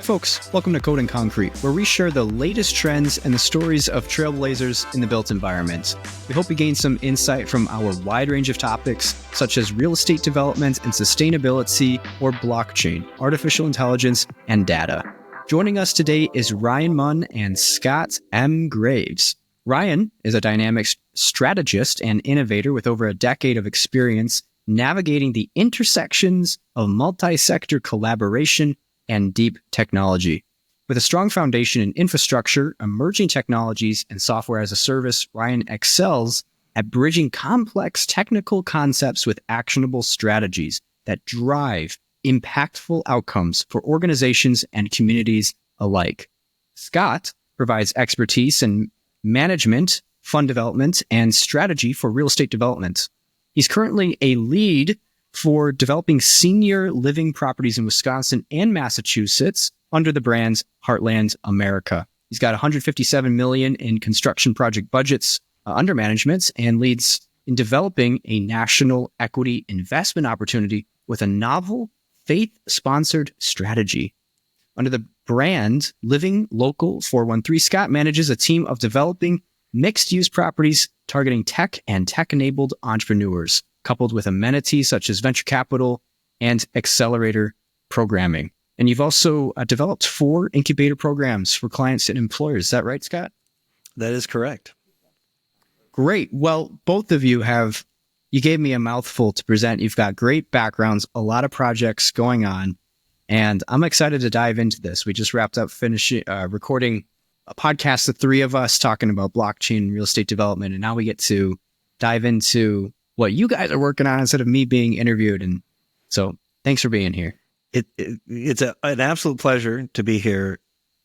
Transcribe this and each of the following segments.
folks, welcome to Code and Concrete, where we share the latest trends and the stories of trailblazers in the built environment. We hope you gain some insight from our wide range of topics, such as real estate development and sustainability, or blockchain, artificial intelligence, and data. Joining us today is Ryan Munn and Scott M. Graves. Ryan is a dynamic strategist and innovator with over a decade of experience navigating the intersections of multi-sector collaboration and deep technology. With a strong foundation in infrastructure, emerging technologies, and software as a service, Ryan excels at bridging complex technical concepts with actionable strategies that drive impactful outcomes for organizations and communities alike. Scott provides expertise in management, fund development, and strategy for real estate development. He's currently a lead for developing senior living properties in Wisconsin and Massachusetts under the brands Heartland America. He's got $157 million in construction project budgets under management and leads in developing a national equity investment opportunity with a novel faith-sponsored strategy. Under the brand Living Local 413, Scott manages a team of developing mixed-use properties targeting tech and tech-enabled entrepreneurs, coupled with amenities such as venture capital and accelerator programming. And you've also developed 4 incubator programs for clients and employers. Is that right, Scott? That is correct. Great. Well, both of you you gave me a mouthful to present. You've got great backgrounds, a lot of projects going on, and I'm excited to dive into this. We just wrapped up recording a podcast, the 3 of us talking about blockchain and real estate development, and now we get to dive into what you guys are working on instead of me being interviewed. And so thanks for being here. It's an absolute pleasure to be here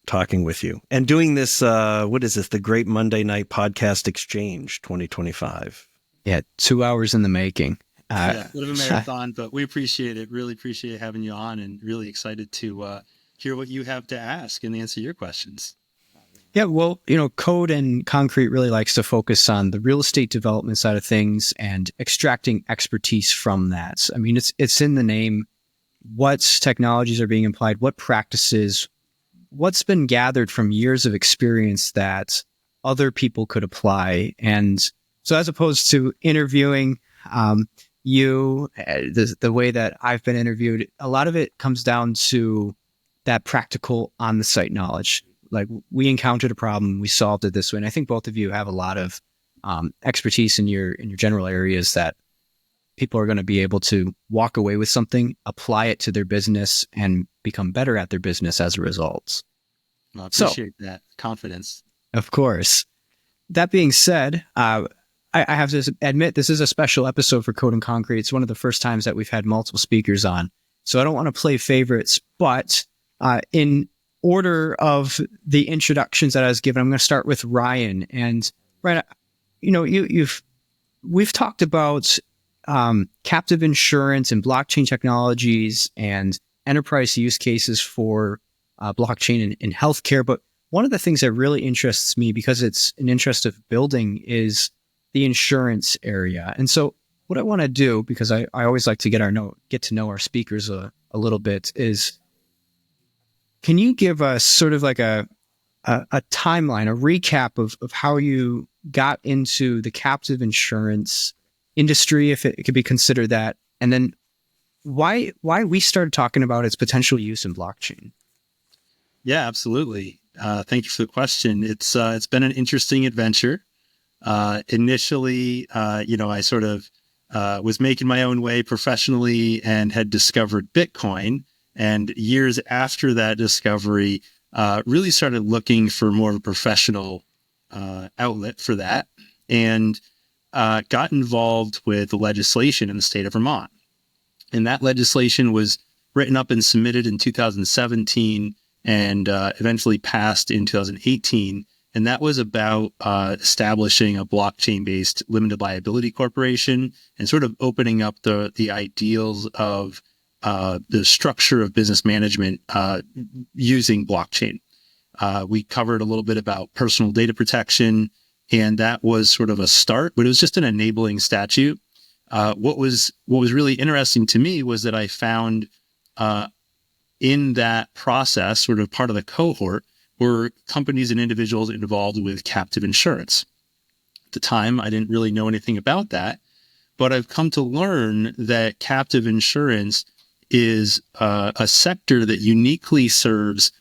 talking with you and doing this. What is this? The Great Monday Night Podcast Exchange 2025. Yeah. 2 hours in the making. A bit of a marathon, but we appreciate it. Really appreciate having you on and really excited to hear what you have to ask and answer your questions. Yeah, well, Code and Concrete really likes to focus on the real estate development side of things and extracting expertise from that. I mean, it's in the name. What technologies are being applied? What practices? What's been gathered from years of experience that other people could apply? And so, as opposed to interviewing you, the way that I've been interviewed, a lot of it comes down to that practical on-the-site knowledge. Like, we encountered a problem, we solved it this way. And I think both of you have a lot of expertise in your general areas that people are going to be able to walk away with something, apply it to their business, and become better at their business as a result. I appreciate that confidence. Of course. That being said, I have to admit, this is a special episode for Code and Concrete. It's one of the first times that we've had multiple speakers on. So I don't want to play favorites, but in order of the introductions that I was given, I'm going to start with Ryan. And Ryan, we've talked about captive insurance and blockchain technologies and enterprise use cases for blockchain in healthcare. But one of the things that really interests me, because it's an interest of building, is the insurance area. And so what I want to do, because I always like to get to know our speakers a little bit, is can you give us sort of like a timeline, a recap of how you got into the captive insurance industry, if it could be considered that, and then why we started talking about its potential use in blockchain? Yeah, absolutely. Thank you for the question. It's been an interesting adventure. Initially, I sort of was making my own way professionally and had discovered Bitcoin. And years after that discovery, really started looking for more of a professional outlet for that, and got involved with legislation in the state of Vermont. And that legislation was written up and submitted in 2017 and eventually passed in 2018. And that was about establishing a blockchain-based limited liability corporation and sort of opening up the ideals of the structure of business management using blockchain. We covered a little bit about personal data protection, and that was sort of a start, but it was just an enabling statute. What was really interesting to me was that I found in that process, sort of part of the cohort, were companies and individuals involved with captive insurance. At the time, I didn't really know anything about that, but I've come to learn that captive insurance is a sector that uniquely serves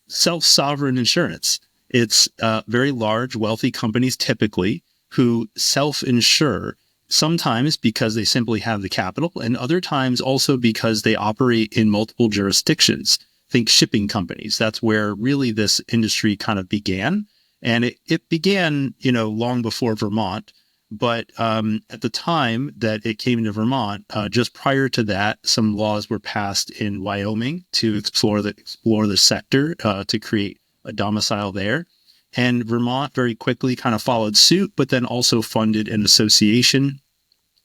self-sovereign insurance. It's very large, wealthy companies typically who self-insure, sometimes because they simply have the capital, and other times also because they operate in multiple jurisdictions. Think shipping companies. That's where really this industry kind of began. And it began, long before Vermont. But at the time that it came to Vermont, just prior to that, some laws were passed in Wyoming to explore the sector to create a domicile there. And Vermont very quickly kind of followed suit, but then also funded an association.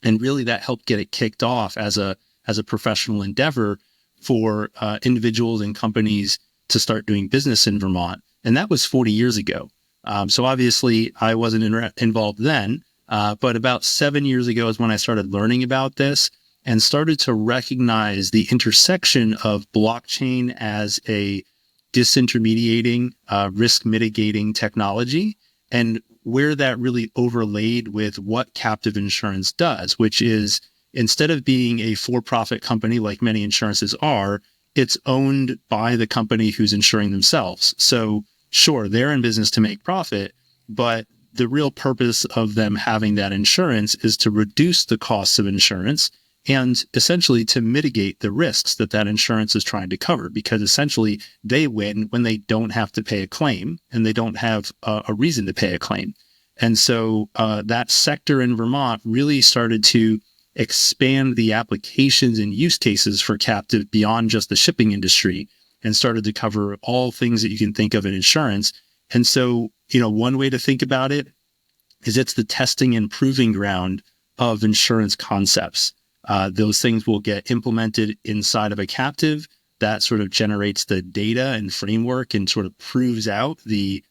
And really that helped get it kicked off as a professional endeavor for individuals and companies to start doing business in Vermont. And that was 40 years ago. So obviously I wasn't involved then. But about 7 years ago is when I started learning about this and started to recognize the intersection of blockchain as a disintermediating, risk mitigating technology, and where that really overlaid with what captive insurance does, which is instead of being a for-profit company like many insurances are, it's owned by the company who's insuring themselves. So sure, they're in business to make profit, but the real purpose of them having that insurance is to reduce the costs of insurance and essentially to mitigate the risks that insurance is trying to cover, because essentially they win when they don't have to pay a claim and they don't have a reason to pay a claim. And so that sector in Vermont really started to expand the applications and use cases for captive beyond just the shipping industry and started to cover all things that you can think of in insurance. And so, one way to think about it is it's the testing and proving ground of insurance concepts. Those things will get implemented inside of a captive that sort of generates the data and framework and sort of proves out the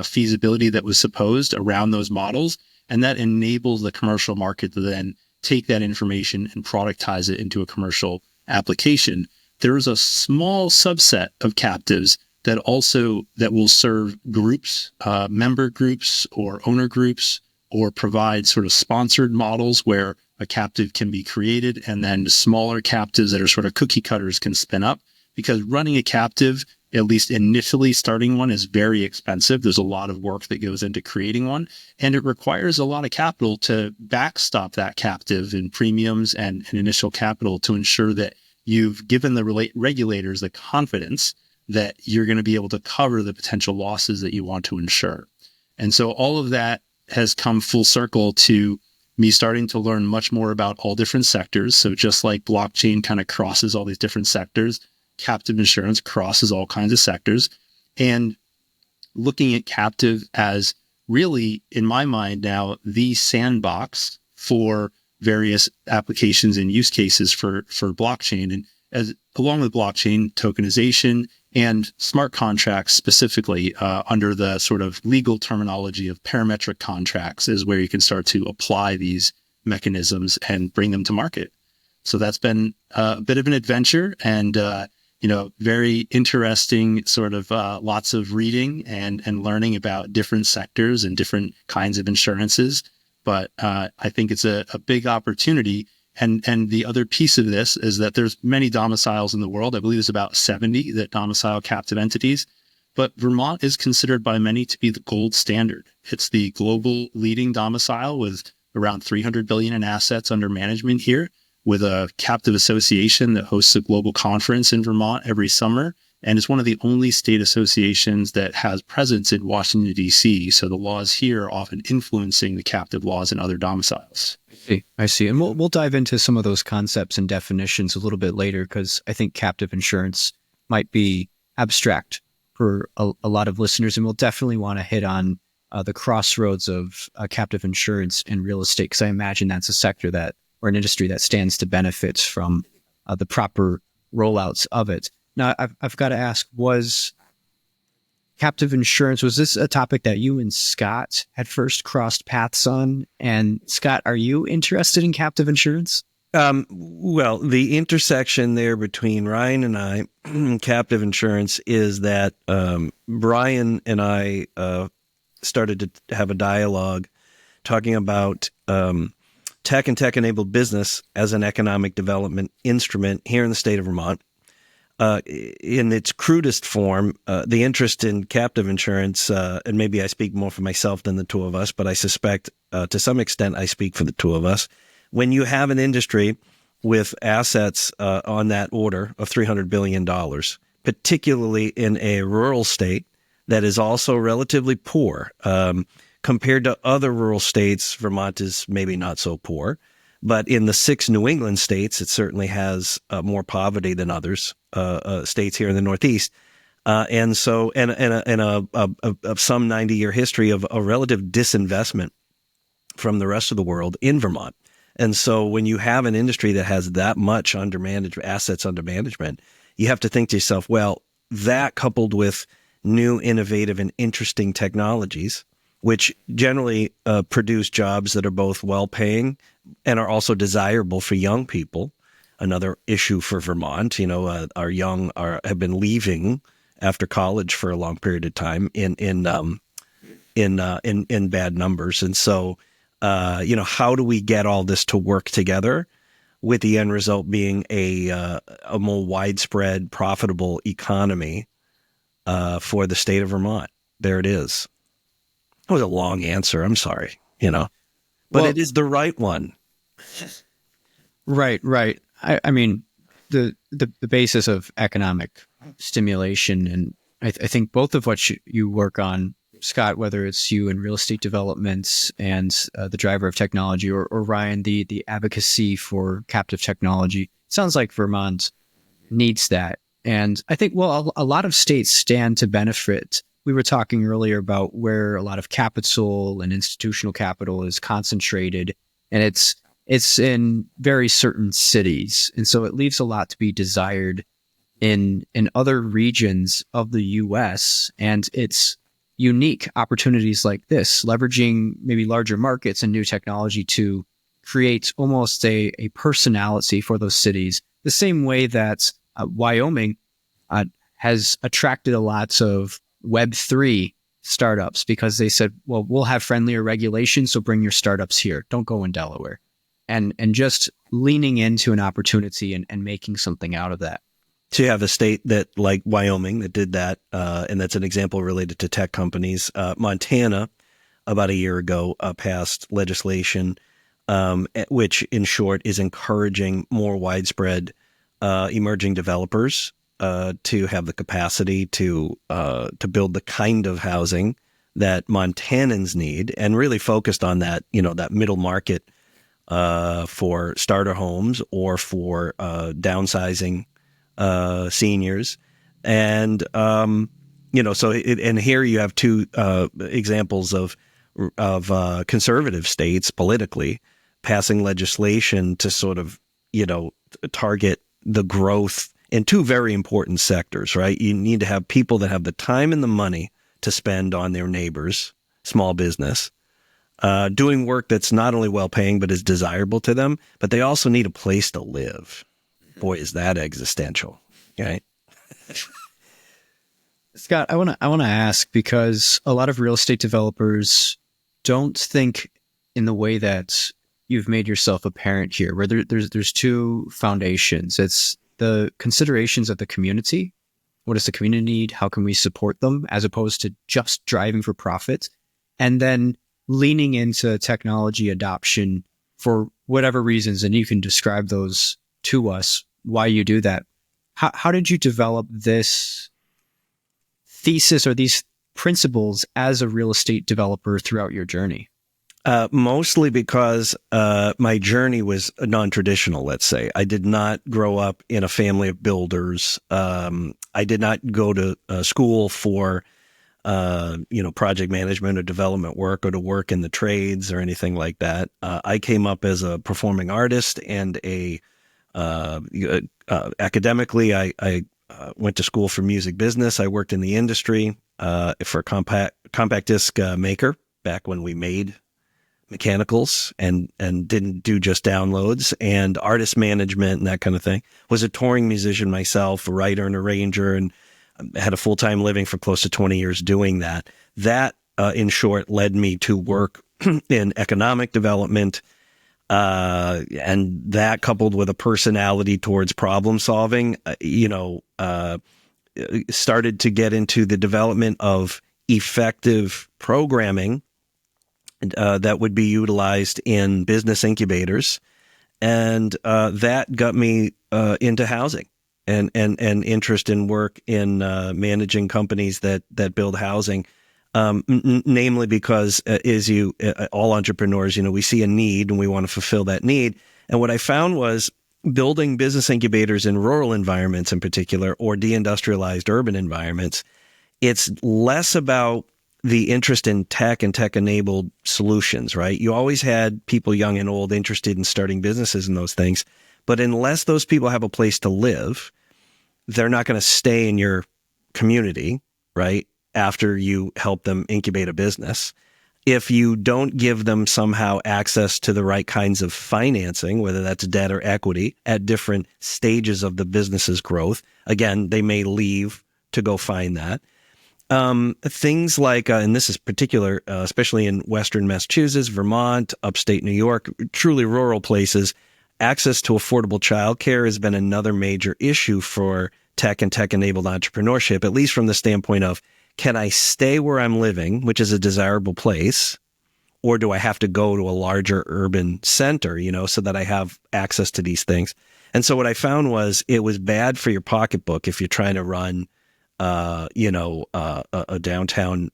feasibility that was supposed around those models. And that enables the commercial market to then take that information and productize it into a commercial application. There is a small subset of captives that will serve groups, member groups or owner groups, or provide sort of sponsored models where a captive can be created and then smaller captives that are sort of cookie cutters can spin up. Because running a captive, at least initially starting one, is very expensive. There's a lot of work that goes into creating one, and it requires a lot of capital to backstop that captive in premiums and initial capital to ensure that you've given the regulators the confidence that you're going to be able to cover the potential losses that you want to insure. And so all of that has come full circle to me starting to learn much more about all different sectors. So just like blockchain kind of crosses all these different sectors, captive insurance crosses all kinds of sectors. And looking at captive as really, in my mind now, the sandbox for various applications and use cases for blockchain. And along with blockchain, tokenization, and smart contracts specifically under the sort of legal terminology of parametric contracts is where you can start to apply these mechanisms and bring them to market. So that's been a bit of an adventure and, very interesting sort of lots of reading and learning about different sectors and different kinds of insurances. But I think it's a big opportunity. And the other piece of this is that there's many domiciles in the world. I believe there's about 70 that domicile captive entities, but Vermont is considered by many to be the gold standard. It's the global leading domicile with around 300 billion in assets under management here, with a captive association that hosts a global conference in Vermont every summer. And it's one of the only state associations that has presence in Washington, D.C. So the laws here are often influencing the captive laws in other domiciles. I see. And we'll dive into some of those concepts and definitions a little bit later, because I think captive insurance might be abstract for a lot of listeners. And we'll definitely want to hit on the crossroads of captive insurance and real estate, because I imagine that's a sector or an industry that stands to benefit from the proper rollouts of it. Now, I've got to ask, was captive insurance, was this a topic that you and Scott had first crossed paths on? And Scott, are you interested in captive insurance? Well, the intersection there between Ryan and I, captive insurance, is that Brian and I started to have a dialogue talking about tech and tech-enabled business as an economic development instrument here in the state of Vermont. In its crudest form, the interest in captive insurance, and maybe I speak more for myself than the two of us, but I suspect to some extent I speak for the two of us. When you have an industry with assets on that order of $300 billion, particularly in a rural state that is also relatively poor, compared to other rural states, Vermont is maybe not so poor. But in the 6 New England states, it certainly has more poverty than others, states here in the Northeast. And so, and a some 90-year history of a relative disinvestment from the rest of the world in Vermont. And so when you have an industry that has that much assets under management, you have to think to yourself, well, that coupled with new, innovative, and interesting technologies, which generally produce jobs that are both well-paying and are also desirable for young people. Another issue for Vermont, our young have been leaving after college for a long period of time in bad numbers. And so, how do we get all this to work together with the end result being a more widespread, profitable economy for the state of Vermont? There it is. That was a long answer. I'm sorry, but it is the right one. Right. I mean, the basis of economic stimulation, and I think both of what you work on, Scott, whether it's you in real estate developments and the driver of technology, or Ryan, the advocacy for captive technology, sounds like Vermont needs that. And I think, well, a lot of states stand to benefit. We were talking earlier about where a lot of capital and institutional capital is concentrated, and it's in very certain cities. And so it leaves a lot to be desired in other regions of the U.S. And it's unique opportunities like this, leveraging maybe larger markets and new technology to create almost a personality for those cities, the same way that Wyoming has attracted a lot of Web3 startups, because they said, well, we'll have friendlier regulations, so bring your startups here. Don't go in Delaware. And just leaning into an opportunity and making something out of that. So you have a state that, like Wyoming, that did that, and that's an example related to tech companies. Montana, about a year ago, passed legislation, which in short is encouraging more widespread emerging developers to have the capacity to build the kind of housing that Montanans need, and really focused on that, that middle market for starter homes or for downsizing seniors. And, and here you have two examples of conservative states politically passing legislation to sort of, target the growth in two very important sectors, right? You need to have people that have the time and the money to spend on their neighbors, small business, doing work that's not only well-paying but is desirable to them, but they also need a place to live. Boy, is that existential, right? Scott, I want to ask, because a lot of real estate developers don't think in the way that you've made yourself apparent here, where there's two foundations. It's the considerations of the community. What does the community need? How can we support them, as opposed to just driving for profit? And then leaning into technology adoption for whatever reasons. And you can describe those to us, why you do that. How did you develop this thesis or these principles as a real estate developer throughout your journey? Mostly because my journey was non-traditional, let's say. I did not grow up in a family of builders. I did not go to school for, project management or development work, or to work in the trades or anything like that. I came up as a performing artist, and academically, I went to school for music business. I worked in the industry for a compact disc maker back when we made mechanicals and didn't do just downloads, and artist management and that kind of thing. Was a touring musician myself, a writer and arranger, and had a full-time living for close to 20 years doing that. That, in short, led me to work in economic development, and that coupled with a personality towards problem solving, started to get into the development of effective programming that would be utilized in business incubators. And that got me into housing and interest in work in managing companies that build housing. Namely because all entrepreneurs, we see a need and we want to fulfill that need. And what I found was building business incubators in rural environments in particular, or deindustrialized urban environments, it's less about the interest in tech and tech-enabled solutions, right? You always had people young and old interested in starting businesses and those things. But unless those people have a place to live, they're not going to stay in your community, right? After you help them incubate a business. If you don't give them somehow access to the right kinds of financing, whether that's debt or equity at different stages of the business's growth, again, they may leave to go find that. Things like, and this is particular, especially in Western Massachusetts, Vermont, upstate New York, truly rural places, access to affordable childcare has been another major issue for tech and tech-enabled entrepreneurship, at least from the standpoint of, can I stay where I'm living, which is a desirable place, or do I have to go to a larger urban center, so that I have access to these things? And so what I found was it was bad for your pocketbook if you're trying to run, a downtown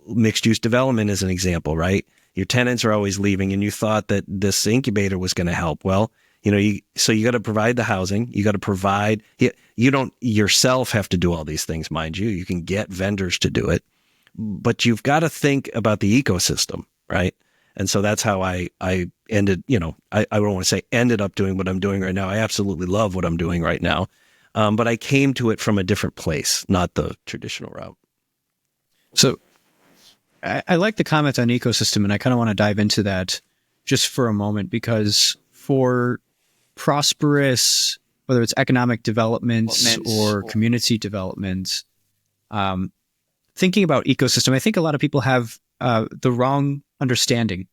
mixed-use development as an example, right? Your tenants are always leaving, and you thought that this incubator was going to help. Well, so you got to provide the housing. You got to provide. You don't yourself have to do all these things, mind you. You can get vendors to do it, but you've got to think about the ecosystem, right? And so that's how I ended. I don't want to say ended up doing what I'm doing right now. I absolutely love what I'm doing right now, but I came to it from a different place, not the traditional route. So I like the comment on ecosystem, and I kind of want to dive into that just for a moment, because for prosperous, whether it's economic development or community development, thinking about ecosystem, I think a lot of people have the wrong understanding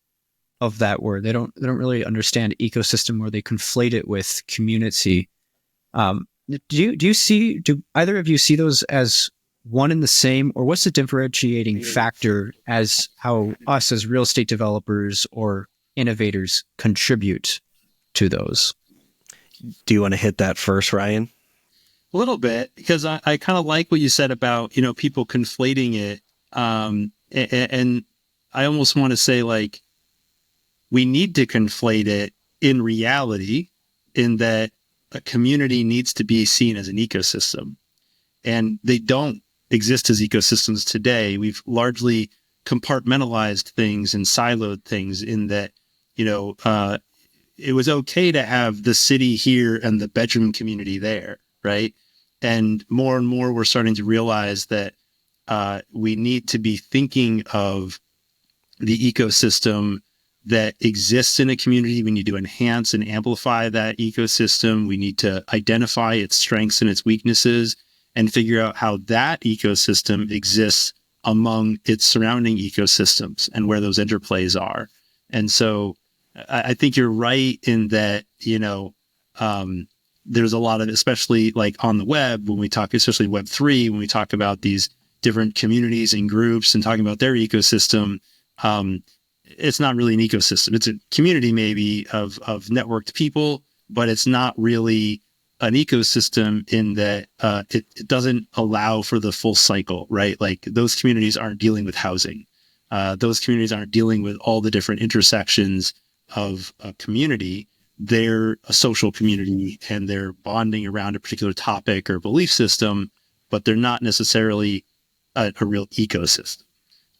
of that word. They don't really understand ecosystem, or they conflate it with community. Do either of you see those as one and the same, or what's the differentiating factor as how us as real estate developers or innovators contribute to those? Do you want to hit that first, Ryan? A little bit, because I kind of like what you said about, people conflating it. And I almost want to say, like, we need to conflate it in reality, in that a community needs to be seen as an ecosystem, and they don't exist as ecosystems today. We've largely compartmentalized things and siloed things, in that, it was okay to have the city here and the bedroom community there, right? And more we're starting to realize that we need to be thinking of the ecosystem that exists in a community. We need to enhance and amplify that ecosystem. We need to identify its strengths and its weaknesses and figure out how that ecosystem exists among its surrounding ecosystems and where those interplays are. And so I think you're right in that, there's a lot of, especially like on the web, when we talk, especially Web3, when we talk about these different communities and groups and talking about their ecosystem, it's not really an ecosystem. It's a community maybe of networked people, but it's not really an ecosystem in that it doesn't allow for the full cycle, right? Like, those communities aren't dealing with housing. Those communities aren't dealing with all the different intersections of a community. They're a social community, and they're bonding around a particular topic or belief system, but they're not necessarily a real ecosystem.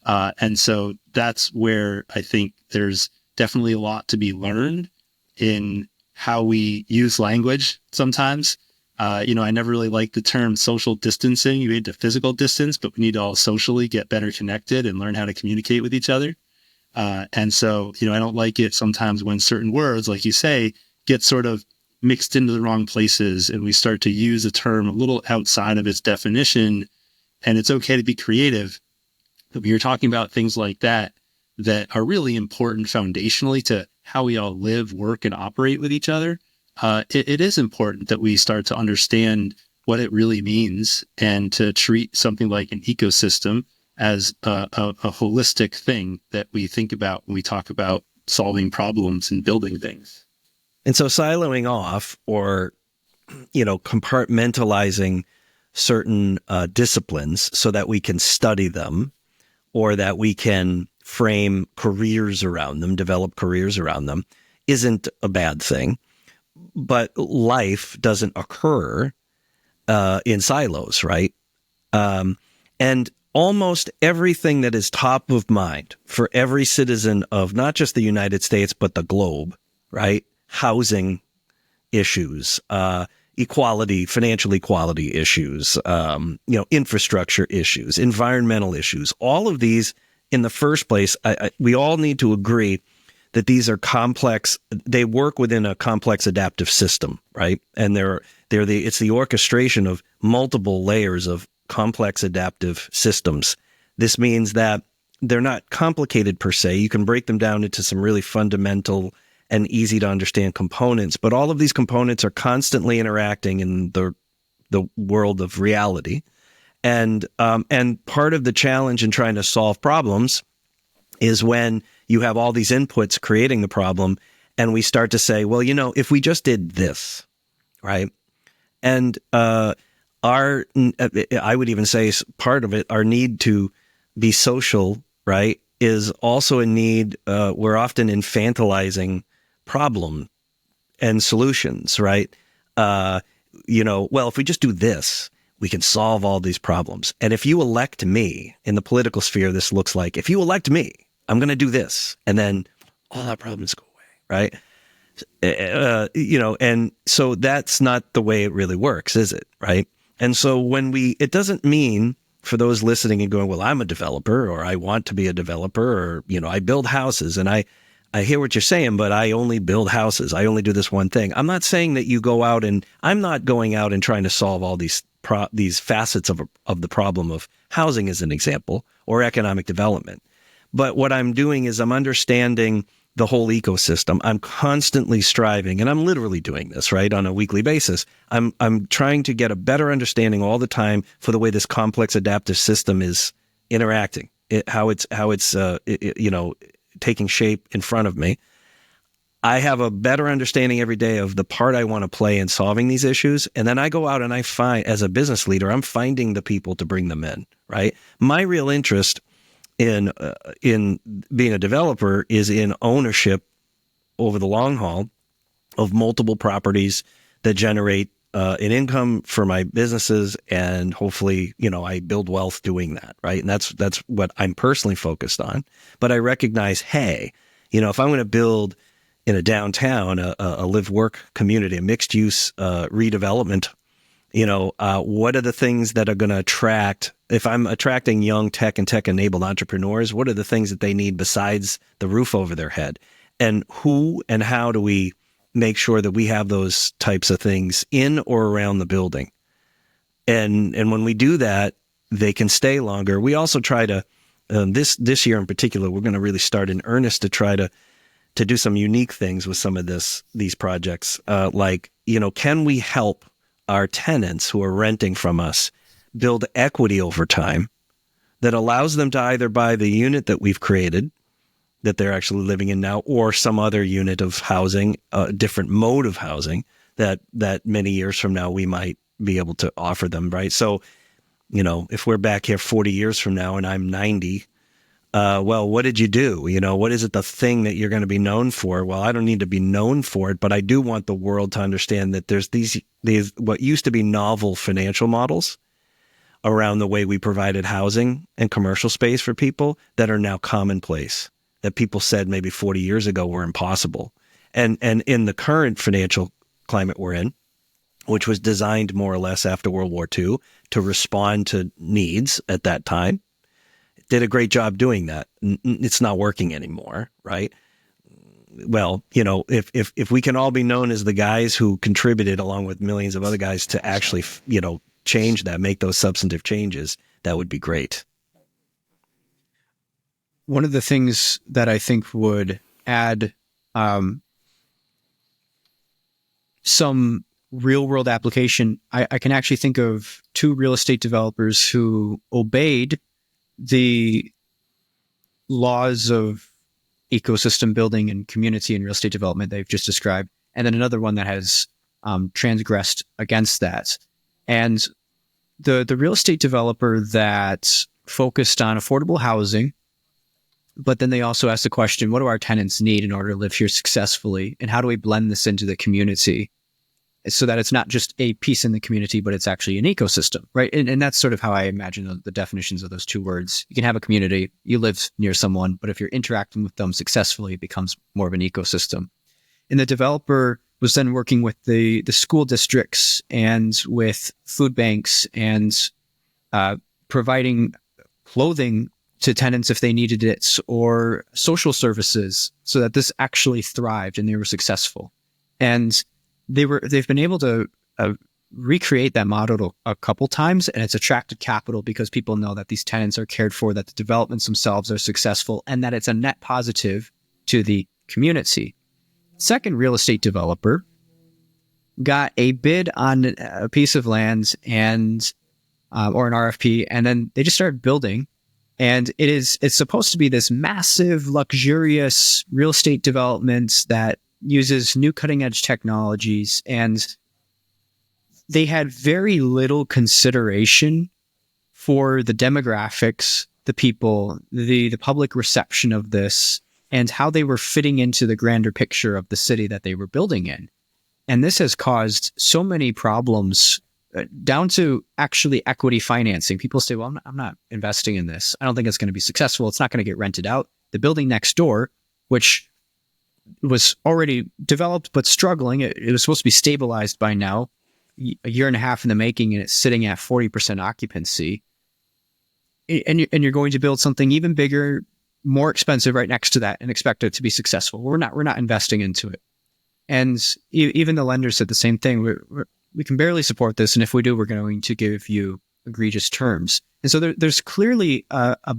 And so that's where I think there's definitely a lot to be learned in how we use language sometimes. I never really liked the term social distancing. You need to physical distance, but we need to all socially get better connected and learn how to communicate with each other. And so, I don't like it sometimes when certain words, like you say, get sort of mixed into the wrong places and we start to use a term a little outside of its definition. And it's okay to be creative. But when you're talking about things like that are really important foundationally to how we all live, work, and operate with each other, it is important that we start to understand what it really means and to treat something like an ecosystem as a holistic thing that we think about when we talk about solving problems and building things. And so siloing off or, compartmentalizing certain disciplines so that we can study them or that we can frame careers around them, develop careers around them, isn't a bad thing. But life doesn't occur in silos, right? And almost everything that is top of mind for every citizen of not just the United States, but the globe, right? Housing issues, equality, financial equality issues, infrastructure issues, environmental issues, all of these in the first place, we all need to agree that these are complex. They work within a complex adaptive system, right? And it's the orchestration of multiple layers of complex adaptive systems. This means that they're not complicated per se. You can break them down into some really fundamental and easy to understand components, but all of these components are constantly interacting in the world of reality. And part of the challenge in trying to solve problems is when you have all these inputs creating the problem and we start to say, well, if we just did this, right? And I would even say part of it, our need to be social, right, is also a need. We're often infantilizing problem and solutions, right? Well, if we just do this, we can solve all these problems. And if you elect me in the political sphere, this looks like, if you elect me, I'm going to do this. And then all our problems go away, right? And so that's not the way it really works, is it? Right. And so it doesn't mean for those listening and going, well, I'm a developer or I want to be a developer or, I build houses and I hear what you're saying, but I only build houses. I only do this one thing. I'm not saying that you go out and I'm not going out and trying to solve all these facets of the problem of housing as an example or economic development. But what I'm doing is I'm understanding the whole ecosystem. I'm constantly striving, and I'm literally doing this, right, on a weekly basis. I'm trying to get a better understanding all the time for the way this complex adaptive system is interacting, how it's taking shape in front of me. I have a better understanding every day of the part I want to play in solving these issues. And then I go out and I find, as a business leader, I'm finding the people to bring them in, right? My real interest in being a developer is in ownership over the long haul of multiple properties that generate an income for my businesses. And hopefully, I build wealth doing that, right? And that's what I'm personally focused on. But I recognize, hey, if I'm going to build in a downtown, a live-work community, a mixed-use redevelopment, what are the things that are going to attract, if I'm attracting young tech and tech-enabled entrepreneurs, what are the things that they need besides the roof over their head? And who and how do we make sure that we have those types of things in or around the building? And when we do that, they can stay longer. We also try to, this year in particular, we're going to really start in earnest to try to do some unique things with some of these projects. Can we help our tenants who are renting from us build equity over time that allows them to either buy the unit that we've created that they're actually living in now, or some other unit of housing, a different mode of housing that many years from now we might be able to offer them, right? So, if we're back here 40 years from now and I'm 90, well, what did you do? What is it, the thing that you're going to be known for? Well, I don't need to be known for it, but I do want the world to understand that there's these what used to be novel financial models around the way we provided housing and commercial space for people that are now commonplace, that people said maybe 40 years ago were impossible. And in the current financial climate we're in, which was designed more or less after World War II to respond to needs at that time, did a great job doing that. It's not working anymore, right? Well, if we can all be known as the guys who contributed along with millions of other guys to actually, change that, make those substantive changes, that would be great. One of the things that I think would add some real world application, I can actually think of 2 real estate developers who obeyed the laws of ecosystem building and community and real estate development they've just described, and then another one that has transgressed against that. And the real estate developer that focused on affordable housing, but then they also asked the question, what do our tenants need in order to live here successfully? And how do we blend this into the community so that it's not just a piece in the community, but it's actually an ecosystem, right? And that's sort of how I imagine the definitions of those 2 words. You can have a community, you live near someone, but if you're interacting with them successfully, it becomes more of an ecosystem. And the developer was then working with the school districts and with food banks and providing clothing to tenants if they needed it, or social services, so that this actually thrived and they were successful. And they've been able to recreate that model a couple times, and it's attracted capital because people know that these tenants are cared for, that the developments themselves are successful, and that it's a net positive to the community. Second real estate developer got a bid on a piece of land and or an RFP, and then they just started building. And it's supposed to be this massive, luxurious real estate development that uses new cutting edge technologies, and they had very little consideration for the demographics, the people, the public reception of this, and how they were fitting into the grander picture of the city that they were building in. And this has caused so many problems, down to actually equity financing. People say, well, I'm not investing in this. I don't think it's going to be successful. It's not going to get rented out. The building next door, which was already developed but struggling, it was supposed to be stabilized by now, a year and a half in the making, and it's sitting at 40% occupancy. And you're going to build something even bigger, more expensive right next to that, and expect it to be successful. We're not investing into it. And even the lender said the same thing. We can barely support this, and if we do, we're going to give you egregious terms. And so there's clearly a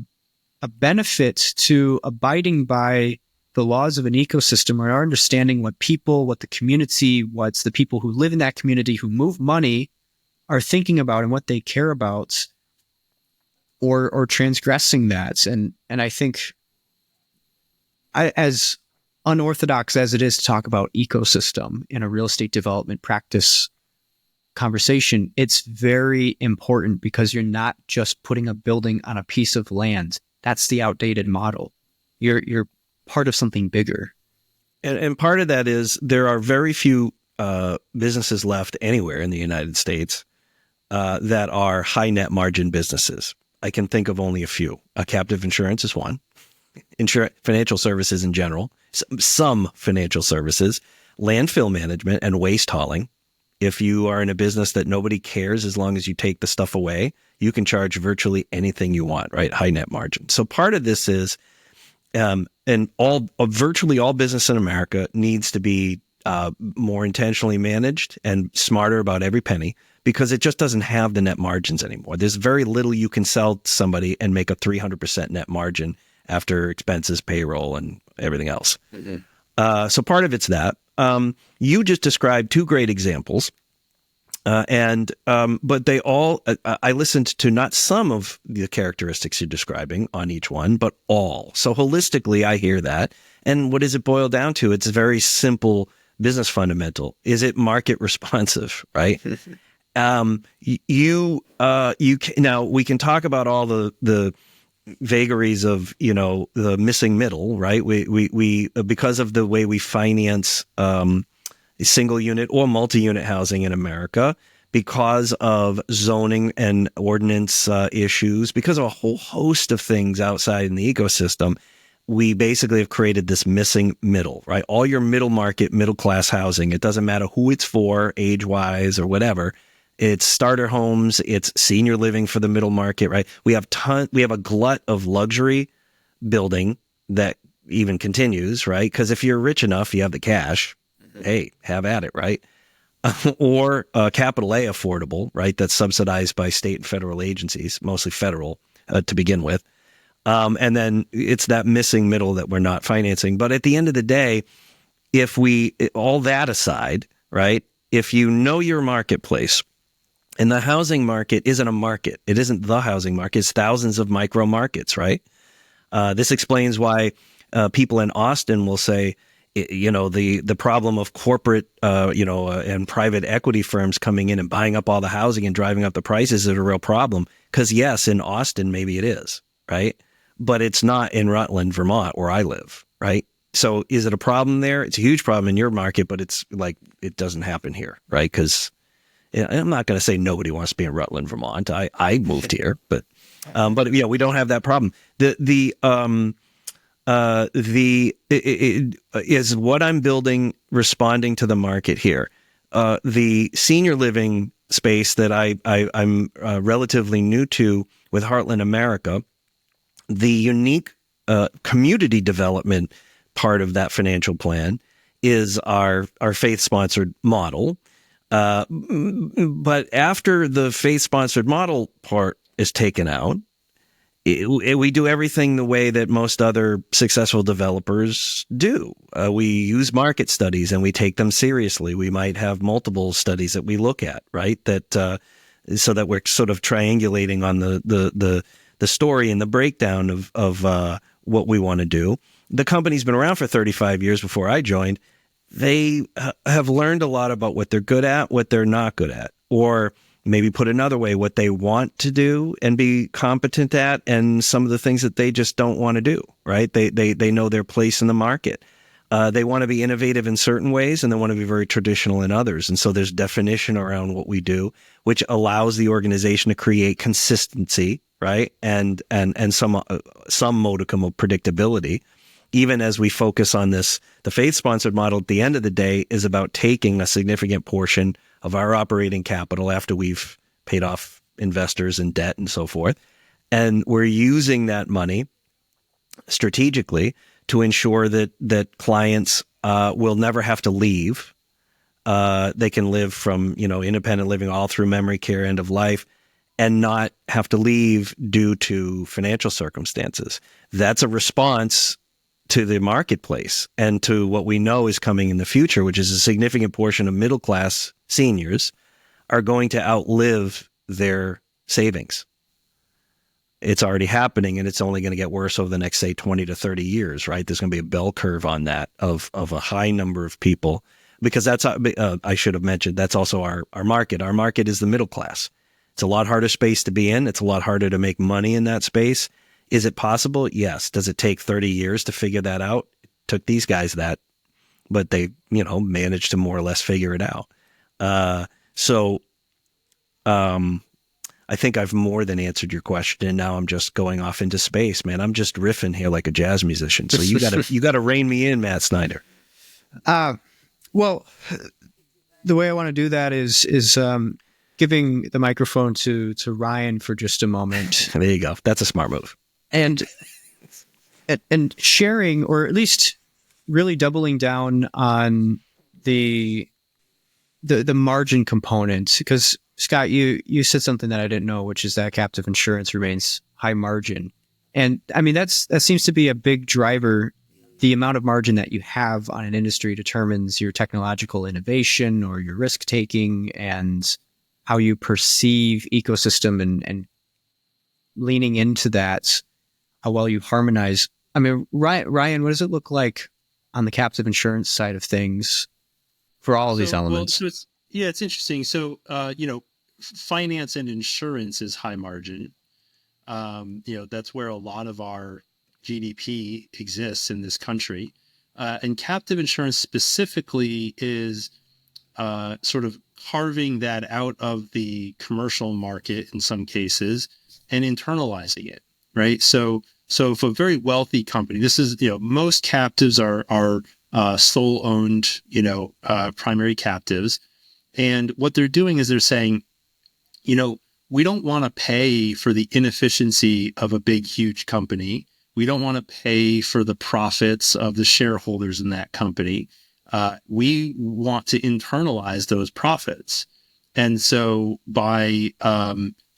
benefit to abiding by the laws of an ecosystem, or our understanding what the community, what's the people who live in that community, who move money, are thinking about and what they care about, or transgressing that. And I think, as unorthodox as it is to talk about ecosystem in a real estate development practice conversation, it's very important, because you're not just putting a building on a piece of land. That's the outdated model. You're part of something bigger. And part of that is there are very few businesses left anywhere in the United States that are high net margin businesses. I can think of only a few. Captive insurance is one. Financial services in general, some financial services, landfill management, and waste hauling. If you are in a business that nobody cares, as long as you take the stuff away, you can charge virtually anything you want, right? High net margin. So part of this is, virtually all business in America needs to be more intentionally managed and smarter about every penny, because it just doesn't have the net margins anymore. There's very little you can sell to somebody and make a 300% net margin after expenses, payroll, and everything else. Mm-hmm. So part of it's that. You just described 2 great examples, but they all, I listened to not some of the characteristics you're describing on each one, but all. So holistically, I hear that. And what does it boil down to? It's a very simple business fundamental. Is it market responsive, right? Now we can talk about all the vagaries of, the missing middle, right? We because of the way we finance single unit or multi-unit housing in America, because of zoning and ordinance issues, because of a whole host of things outside in the ecosystem, we basically have created this missing middle, right? All your middle market, middle class housing, it doesn't matter who it's for, age-wise or whatever, It's starter homes. It's senior living for the middle market, right? We have a glut of luxury building that even continues, right? Because if you're rich enough, you have the cash. Hey, have at it, right? Or capital A affordable, right? That's subsidized by state and federal agencies, mostly federal to begin with. And then it's that missing middle that we're not financing. But at the end of the day, if we, all that aside, right? If you know your marketplace, and the housing market isn't a market, it isn't the housing market, it's thousands of micro markets, right? This explains why people in Austin will say, the problem of corporate, and private equity firms coming in and buying up all the housing and driving up the prices is a real problem. Because yes, in Austin, maybe it is, right? But it's not in Rutland, Vermont, where I live, right? So is it a problem there? It's a huge problem in your market, but it's like, it doesn't happen here, right? Because I'm not going to say nobody wants to be in Rutland, Vermont. I moved here, but we don't have that problem. Is what I'm building responding to the market here. The senior living space that I'm relatively new to with Heartland America, the unique community development part of that financial plan is our faith-sponsored model. But after the faith-sponsored model part is taken out, we do everything the way that most other successful developers do. We use market studies and we take them seriously. We might have multiple studies that we look at, right? That so that we're sort of triangulating on the story and the breakdown of what we want to do. The company's been around for 35 years before I joined. They have learned a lot about what they're good at, what they're not good at, or maybe put another way, what they want to do and be competent at, and some of the things that they just don't want to do, right? They know their place in the market. They want to be innovative in certain ways, and they want to be very traditional in others. And so there's definition around what we do, which allows the organization to create consistency, right? And some modicum of predictability. Even as we focus on this, the faith-sponsored model at the end of the day is about taking a significant portion of our operating capital after we've paid off investors and debt and so forth. And we're using that money strategically to ensure that clients will never have to leave. They can live from, independent living all through memory care, end of life, and not have to leave due to financial circumstances. That's a response to the marketplace and to what we know is coming in the future, which is a significant portion of middle-class seniors are going to outlive their savings. It's already happening, and it's only going to get worse over the next, say, 20 to 30 years, right? There's going to be a bell curve on that of a high number of people, because that's, I should have mentioned, that's also our market. Our market is the middle class. It's a lot harder space to be in. It's a lot harder to make money in that space. Is it possible? Yes. Does it take 30 years to figure that out? It took these guys that, but they, managed to more or less figure it out. I think I've more than answered your question, and now I'm just going off into space, man. I'm just riffing here like a jazz musician. So you gotta rein me in, Matt Schneider. Well, the way I want to do that is giving the microphone to Ryan for just a moment. There you go. That's a smart move. And sharing, or at least really doubling down on the margin component, because Scott, you said something that I didn't know, which is that captive insurance remains high margin. And I mean, that seems to be a big driver. The amount of margin that you have on an industry determines your technological innovation or your risk taking and how you perceive ecosystem and leaning into that, how well you harmonize. I mean, Ryan, what does it look like on the captive insurance side of things for all of these elements? Well, it's interesting. So, finance and insurance is high margin. That's where a lot of our GDP exists in this country. And captive insurance specifically is sort of carving that out of the commercial market in some cases and internalizing it, right? So if a very wealthy company, this is, most captives are sole owned, primary captives. And what they're doing is they're saying, we don't want to pay for the inefficiency of a big, huge company. We don't want to pay for the profits of the shareholders in that company. We want to internalize those profits. And so by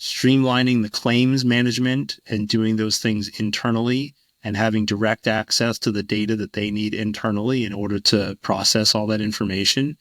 streamlining the claims management and doing those things internally and having direct access to the data that they need internally in order to process all that information,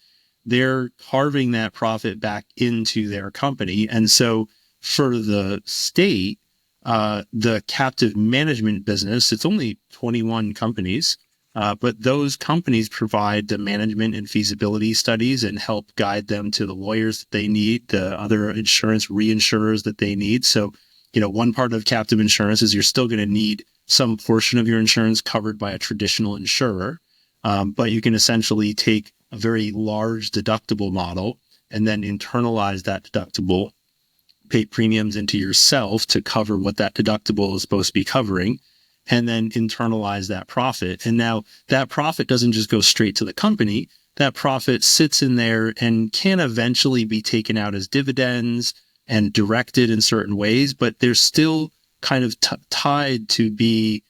they're carving that profit back into their company. And so for the state, the captive management business, it's only 21 companies, but those companies provide the management and feasibility studies and help guide them to the lawyers that they need, the other insurance reinsurers that they need. So, one part of captive insurance is you're still going to need some portion of your insurance covered by a traditional insurer, but you can essentially take a very large deductible model and then internalize that deductible, pay premiums into yourself to cover what that deductible is supposed to be covering, and then internalize that profit. And now that profit doesn't just go straight to the company. That profit sits in there and can eventually be taken out as dividends and directed in certain ways, but they're still kind of tied to be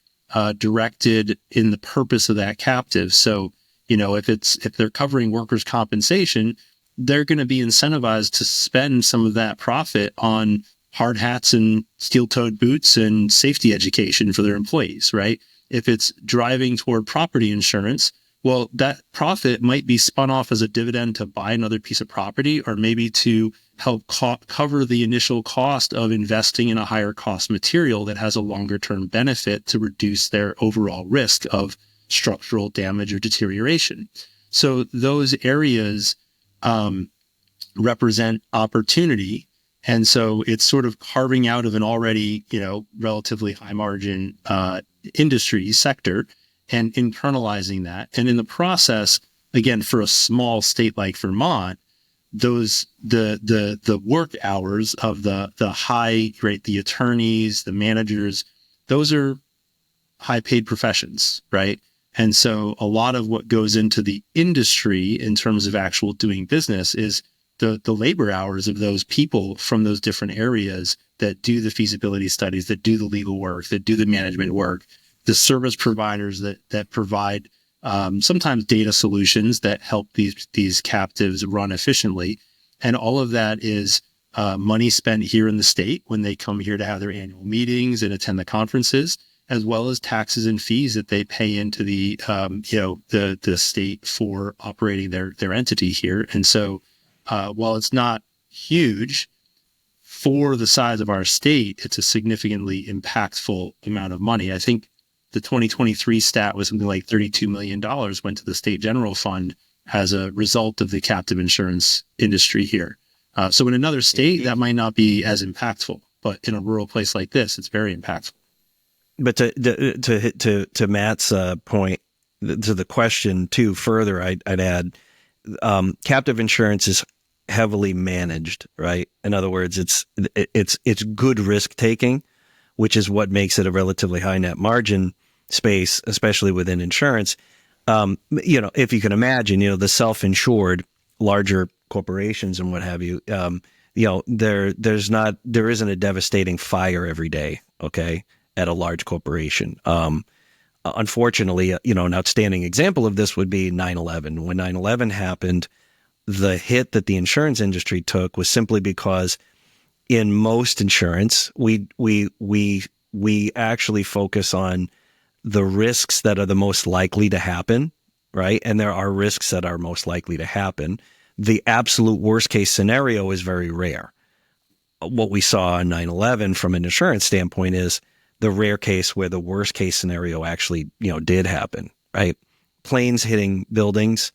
directed in the purpose of that captive. So, if they're covering workers' compensation, they're going to be incentivized to spend some of that profit on hard hats and steel-toed boots and safety education for their employees, right? If it's driving toward property insurance, well, that profit might be spun off as a dividend to buy another piece of property, or maybe to help cover the initial cost of investing in a higher cost material that has a longer term benefit to reduce their overall risk of structural damage or deterioration. So those areas represent opportunity. And so it's sort of carving out of an already, relatively high margin industry sector and internalizing that. And in the process, again, for a small state like Vermont, the work hours of the the attorneys, the managers, those are high paid professions, right? And so a lot of what goes into the industry in terms of actual doing business is the labor hours of those people from those different areas that do the feasibility studies, that do the legal work, that do the management work, the service providers that provide sometimes data solutions that help these captives run efficiently. And all of that is money spent here in the state when they come here to have their annual meetings and attend the conferences, as well as taxes and fees that they pay into the state for operating their entity here. And so while it's not huge for the size of our state, it's a significantly impactful amount of money. I think the 2023 stat was something like $32 million went to the state general fund as a result of the captive insurance industry here. So in another state, that might not be as impactful, but in a rural place like this, it's very impactful. But to Matt's point, to the question too, further, I'd add, captive insurance is heavily managed, right? In other words, it's good risk taking, which is what makes it a relatively high net margin space, especially within insurance. If you can imagine, the self-insured larger corporations and what have you, there isn't a devastating fire every day, okay, at a large corporation. Unfortunately, an outstanding example of this would be 9/11. When 9/11 happened, the hit that the insurance industry took was simply because in most insurance, we actually focus on the risks that are the most likely to happen, right? And there are risks that are most likely to happen. The absolute worst case scenario is very rare. What we saw on 9/11 from an insurance standpoint is the rare case where the worst case scenario actually, did happen, right? Planes hitting buildings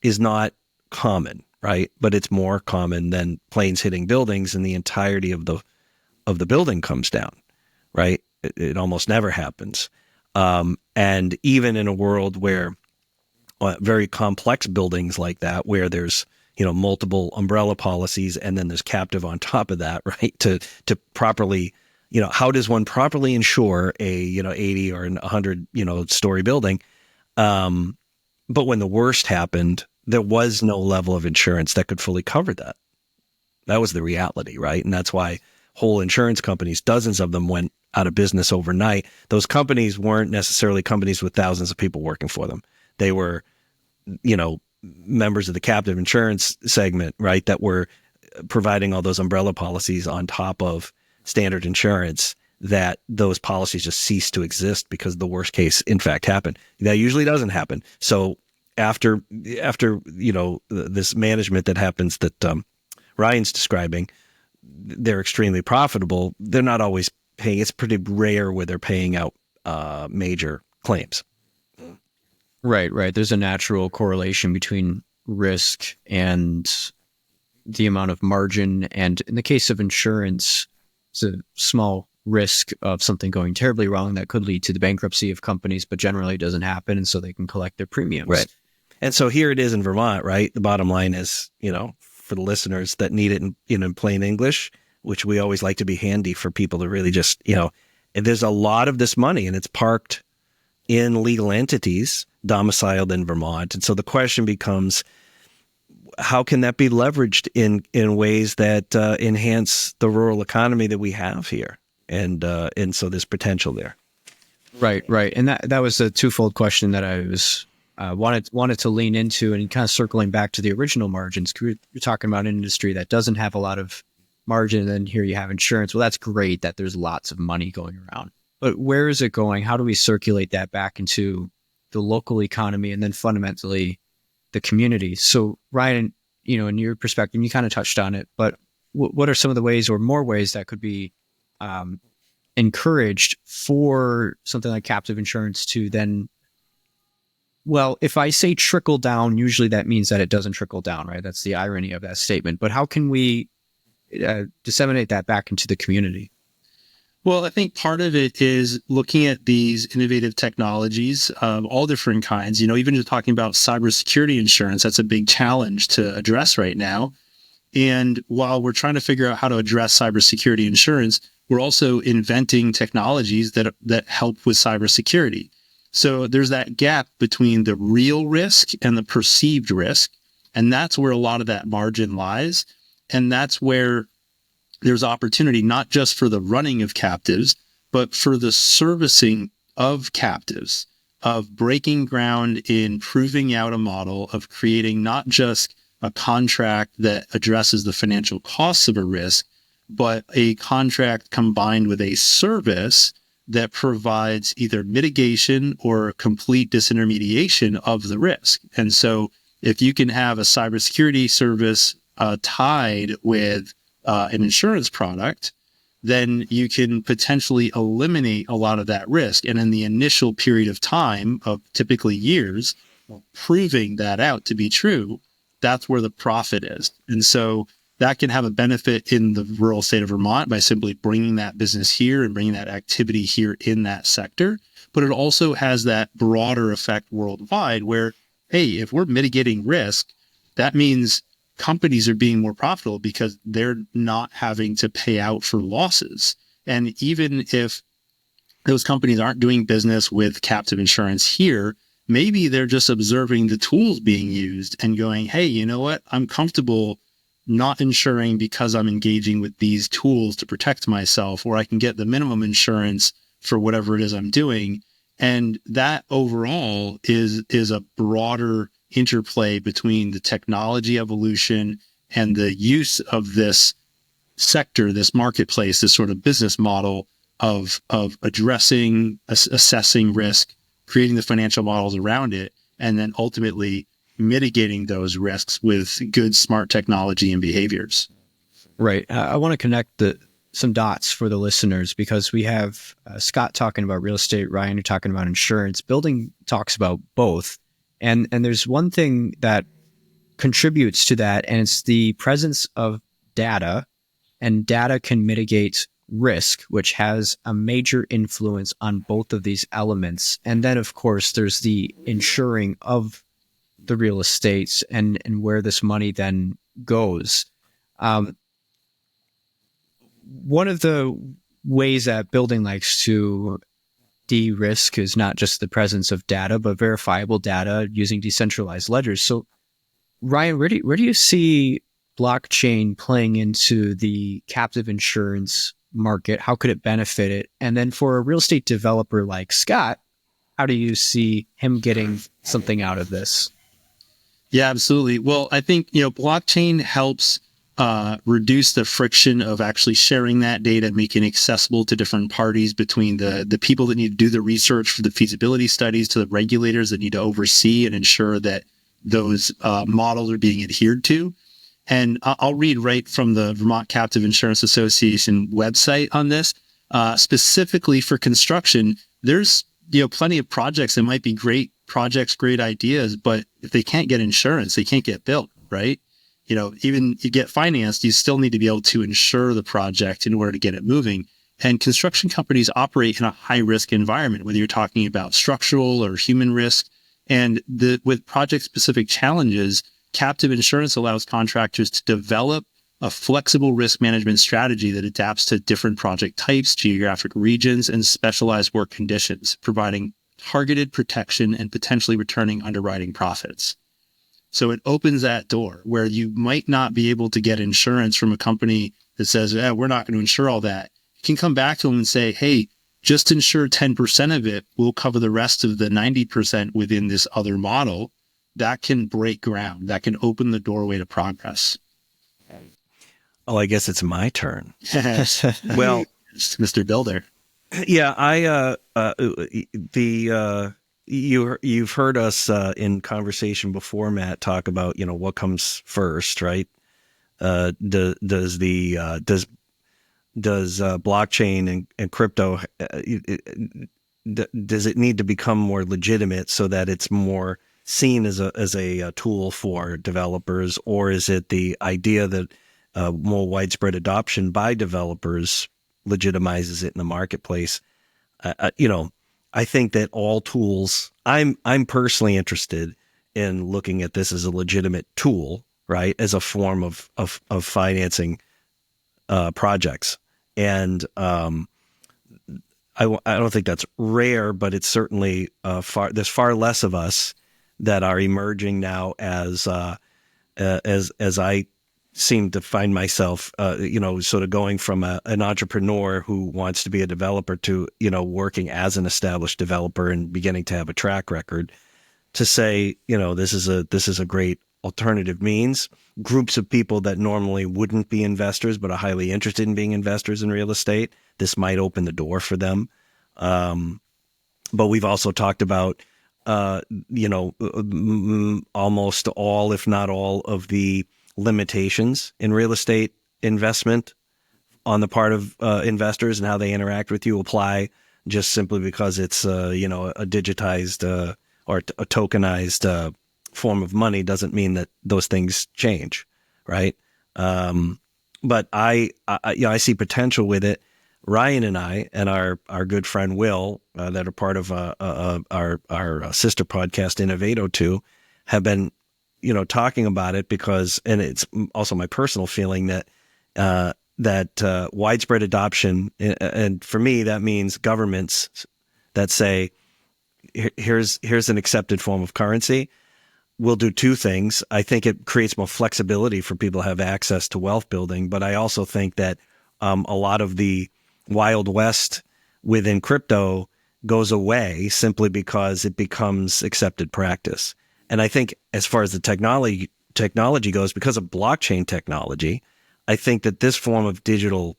is not common, right? But it's more common than planes hitting buildings and the entirety of the building comes down, right? It almost never happens. And even in a world where very complex buildings like that, where there's, multiple umbrella policies and then there's captive on top of that, right? To properly, how does one properly insure a, 80 or 100, story building? But when the worst happened, there was no level of insurance that could fully cover that. That was the reality, right? And that's why whole insurance companies, dozens of them, went out of business overnight. Those companies weren't necessarily companies with thousands of people working for them. They were, members of the captive insurance segment, right, that were providing all those umbrella policies on top of standard insurance, that those policies just ceased to exist because the worst case in fact happened. That usually doesn't happen. So after this management that happens that Ryan's describing, they're extremely profitable. They're not always paying. It's pretty rare where they're paying out major claims. Right. There's a natural correlation between risk and the amount of margin. And in the case of insurance, it's a small risk of something going terribly wrong that could lead to the bankruptcy of companies, but generally doesn't happen. And so they can collect their premiums. Right. And so here it is in Vermont, right? The bottom line is, for the listeners that need it in plain English, which we always like to be handy for people to really just, there's a lot of this money and it's parked in legal entities domiciled in Vermont. And so the question becomes, how can that be leveraged in ways that enhance the rural economy that we have here? And so there's potential there. Right. And that was a twofold question that I was wanted to lean into, and kind of circling back to the original margins. You're talking about an industry that doesn't have a lot of margin, and then here you have insurance. Well, that's great that there's lots of money going around, but where is it going? How do we circulate that back into the local economy and then fundamentally the community? So Ryan, in your perspective, you kind of touched on it, but what are some of the ways or more ways that could be encouraged for something like captive insurance to then, well, if I say trickle down, usually that means that it doesn't trickle down, right? That's the irony of that statement. But how can we disseminate that back into the community? Well, I think part of it is looking at these innovative technologies of all different kinds. Even just talking about cybersecurity insurance, that's a big challenge to address right now. And while we're trying to figure out how to address cybersecurity insurance, we're also inventing technologies that help with cybersecurity. So there's that gap between the real risk and the perceived risk. And that's where a lot of that margin lies. And that's where there's opportunity, not just for the running of captives, but for the servicing of captives, of breaking ground in proving out a model of creating not just a contract that addresses the financial costs of a risk, but a contract combined with a service that provides either mitigation or complete disintermediation of the risk. And so if you can have a cybersecurity service tied with an insurance product, then you can potentially eliminate a lot of that risk. And in the initial period of time of typically years, proving that out to be true, that's where the profit is. And so that can have a benefit in the rural state of Vermont by simply bringing that business here and bringing that activity here in that sector. But it also has that broader effect worldwide where, hey, if we're mitigating risk, that means companies are being more profitable because they're not having to pay out for losses. And even if those companies aren't doing business with captive insurance here, maybe they're just observing the tools being used and going, hey, you know what? I'm comfortable not insuring because I'm engaging with these tools to protect myself, or I can get the minimum insurance for whatever it is I'm doing. And that overall is a broader interplay between the technology evolution and the use of this sector, this marketplace, this sort of business model of addressing, assessing risk, creating the financial models around it, and then ultimately mitigating those risks with good, smart technology and behaviors. Right. I want to connect some dots for the listeners, because we have Scott talking about real estate, Ryan, you're talking about insurance. Building talks about both. And there's one thing that contributes to that, and it's the presence of data, and data can mitigate risk, which has a major influence on both of these elements. And then, of course, there's the insuring of the real estates and where this money then goes. One of the ways that building likes to de-risk is not just the presence of data, but verifiable data using decentralized ledgers. So, Ryan, where do you see blockchain playing into the captive insurance market? How could it benefit it? And then for a real estate developer like Scott, how do you see him getting something out of this? Yeah, absolutely. Well, I think, blockchain helps reduce the friction of actually sharing that data, making it accessible to different parties, between the people that need to do the research for the feasibility studies to the regulators that need to oversee and ensure that those models are being adhered to. And I'll read right from the Vermont Captive Insurance Association website on this. Specifically for construction, there's plenty of projects that might be great projects, great ideas, but if they can't get insurance, they can't get built, right? Even you get financed, you still need to be able to insure the project in order to get it moving. And construction companies operate in a high risk environment, whether you're talking about structural or human risk. And with project specific challenges, captive insurance allows contractors to develop a flexible risk management strategy that adapts to different project types, geographic regions, and specialized work conditions, providing targeted protection and potentially returning underwriting profits. So it opens that door where you might not be able to get insurance from a company that says, we're not going to insure all that. You can come back to them and say, hey, just insure 10% of it. We'll cover the rest of the 90% within this other model. That can break ground. That can open the doorway to progress. Oh, I guess it's my turn. Well, Mr. Builder. Yeah, you've heard us in conversation before, Matt, talk about what comes first, right? Does blockchain and crypto does it need to become more legitimate so that it's more seen as a tool for developers, or is it the idea that more widespread adoption by developers legitimizes it in the marketplace? I think that all tools. I'm personally interested in looking at this as a legitimate tool, right, as a form of financing projects, and I don't think that's rare, but it's certainly there's far less of us that are emerging now as I seem to find myself, sort of going from an entrepreneur who wants to be a developer to, working as an established developer and beginning to have a track record, to say, this is a great alternative means. Groups of people that normally wouldn't be investors but are highly interested in being investors in real estate, this might open the door for them. But we've also talked about, almost all, if not all, of the limitations in real estate investment on the part of investors and how they interact with you apply just simply because it's a digitized or a tokenized form of money doesn't mean that those things change, right? But I see potential with it. Ryan and I and our good friend Will, that are part of our sister podcast Innovato 2, have been talking about it because, and it's also my personal feeling that widespread adoption, and for me that means governments that say here's an accepted form of currency, will do two things. I think it creates more flexibility for people to have access to wealth building, but I also think that a lot of the Wild West within crypto goes away simply because it becomes accepted practice. And I think as far as the technology goes, because of blockchain technology, I think that this form of digital,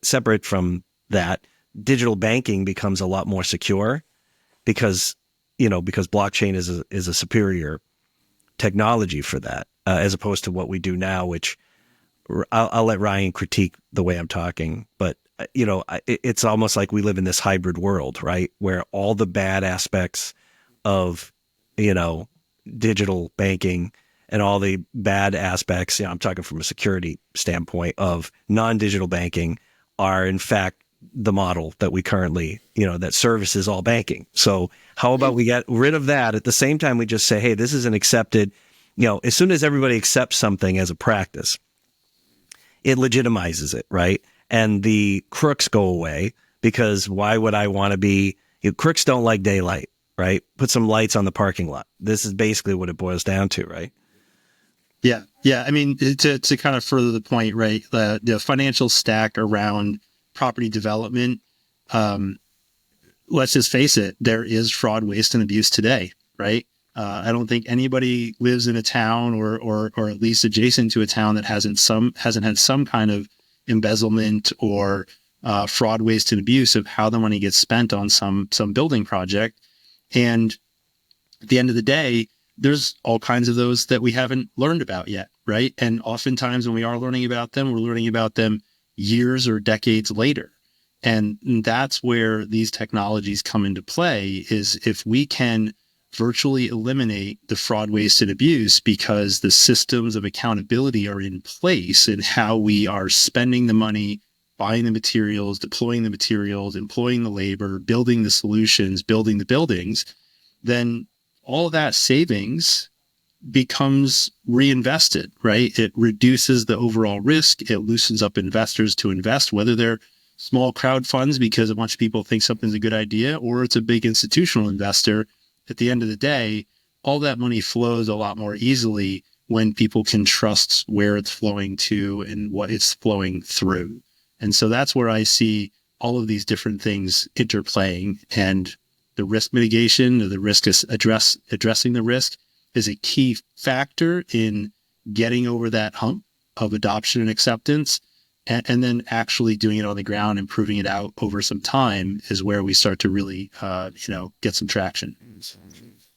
separate from that, digital banking becomes a lot more secure because blockchain is a superior technology for that, as opposed to what we do now, which I'll let Ryan critique the way I'm talking, but it's almost like we live in this hybrid world, right? Where all the bad aspects of, digital banking and all the bad aspects, I'm talking from a security standpoint, of non-digital banking are in fact the model that we currently, that services all banking. So how about we get rid of that? At the same time, we just say, hey, this is an accepted, as soon as everybody accepts something as a practice, it legitimizes it, right? And the crooks go away, because why would I want to be, crooks don't like daylight, right? Put some lights on the parking lot. This is basically what it boils down to, right? Yeah, Yeah, I mean, to kind of further the point, right? The financial stack around property development, um, let's just face it, there is fraud, waste, and abuse today, right? I don't think anybody lives in a town or at least adjacent to a town that hasn't had some kind of embezzlement or fraud, waste, and abuse of how the money gets spent on some building project. And at the end of the day, there's all kinds of those that we haven't learned about yet, right? And oftentimes when we are learning about them, we're learning about them years or decades later. And that's where these technologies come into play, is if we can virtually eliminate the fraud, waste, and abuse because the systems of accountability are in place in how we are spending the money, buying the materials, deploying the materials, employing the labor, building the solutions, building the buildings, then all of that savings becomes reinvested, right? It reduces the overall risk. It loosens up investors to invest, whether they're small crowd funds because a bunch of people think something's a good idea, or it's a big institutional investor. At the end of the day, all that money flows a lot more easily when people can trust where it's flowing to and what it's flowing through. And so that's where I see all of these different things interplaying, and the risk mitigation, or the risk is addressing the risk, is a key factor in getting over that hump of adoption and acceptance. And then actually doing it on the ground and proving it out over some time is where we start to really, get some traction.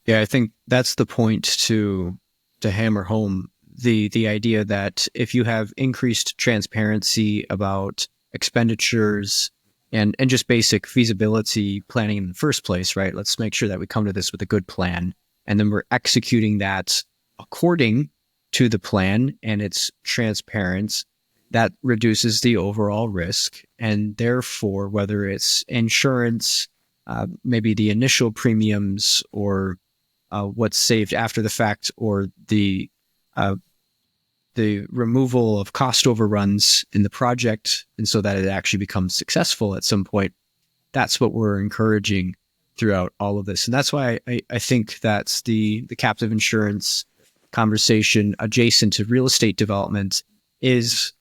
Yeah, I think that's the point to hammer home the idea that if you have increased transparency about expenditures and just basic feasibility planning in the first place, right? Let's make sure that we come to this with a good plan, and then we're executing that according to the plan, and it's transparent. That reduces the overall risk, and therefore, whether it's insurance, maybe the initial premiums, or what's saved after the fact, or the removal of cost overruns in the project, and so that it actually becomes successful at some point, that's what we're encouraging throughout all of this. And that's why I think that's the captive insurance conversation adjacent to real estate development is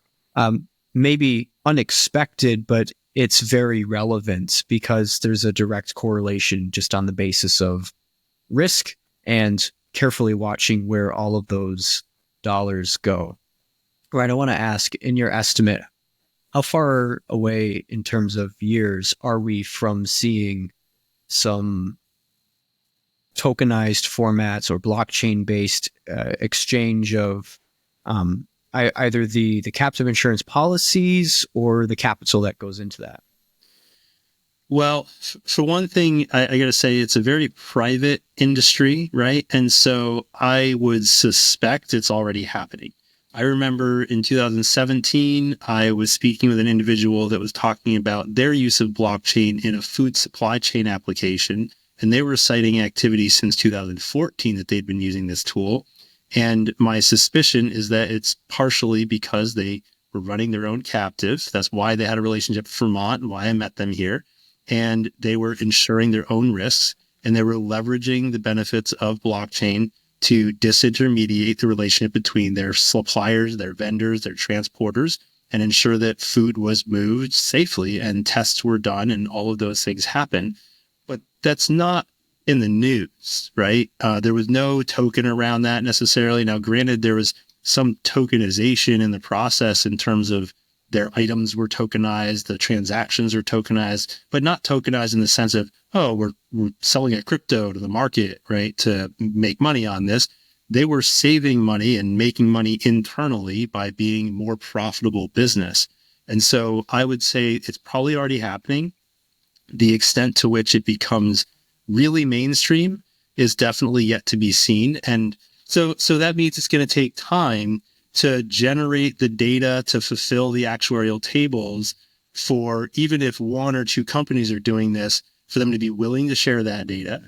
maybe unexpected, but it's very relevant because there's a direct correlation just on the basis of risk and carefully watching where all of those dollars go. Right. I want to ask, in your estimate, how far away in terms of years are we from seeing some tokenized formats or blockchain-based exchange of either the captive insurance policies or the capital that goes into that? Well, for one thing, I got to say it's a very private industry, right? And so I would suspect it's already happening. I remember in 2017, I was speaking with an individual that was talking about their use of blockchain in a food supply chain application, and they were citing activity since 2014 that they'd been using this tool. And my suspicion is that it's partially because they were running their own captive. That's why they had a relationship with Vermont and why I met them here. And they were insuring their own risks, and they were leveraging the benefits of blockchain to disintermediate the relationship between their suppliers, their vendors, their transporters, and ensure that food was moved safely and tests were done and all of those things happen. But that's not in the news, right? There was no token around that necessarily. Now, granted, there was some tokenization in the process in terms of their items were tokenized, the transactions are tokenized, but not tokenized in the sense of, oh, we're selling a crypto to the market, right, to make money on this. They were saving money and making money internally by being more profitable business. And so I would say it's probably already happening. The extent to which it becomes really mainstream is definitely yet to be seen. And so that means it's going to take time to generate the data to fulfill the actuarial tables for, even if one or two companies are doing this, for them to be willing to share that data.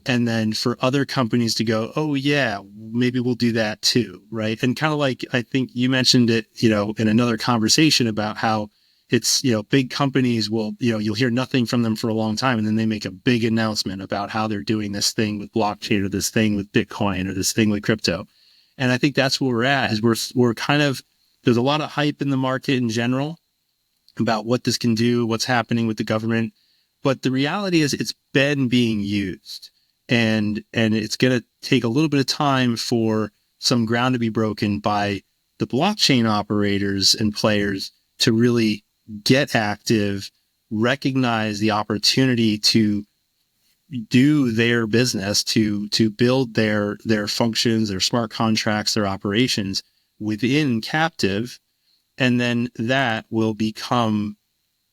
And then for other companies to go, oh yeah, maybe we'll do that too. Right. And kind of like, I think you mentioned it, in another conversation about how it's, big companies will, you'll hear nothing from them for a long time. And then they make a big announcement about how they're doing this thing with blockchain or this thing with Bitcoin or this thing with crypto. And I think that's where we're at, is we're kind of, there's a lot of hype in the market in general about what this can do, what's happening with the government. But the reality is it's been being used, and it's going to take a little bit of time for some ground to be broken by the blockchain operators and players to really get active, recognize the opportunity to do their business, to build their functions, their smart contracts, their operations within Captive. And then that will become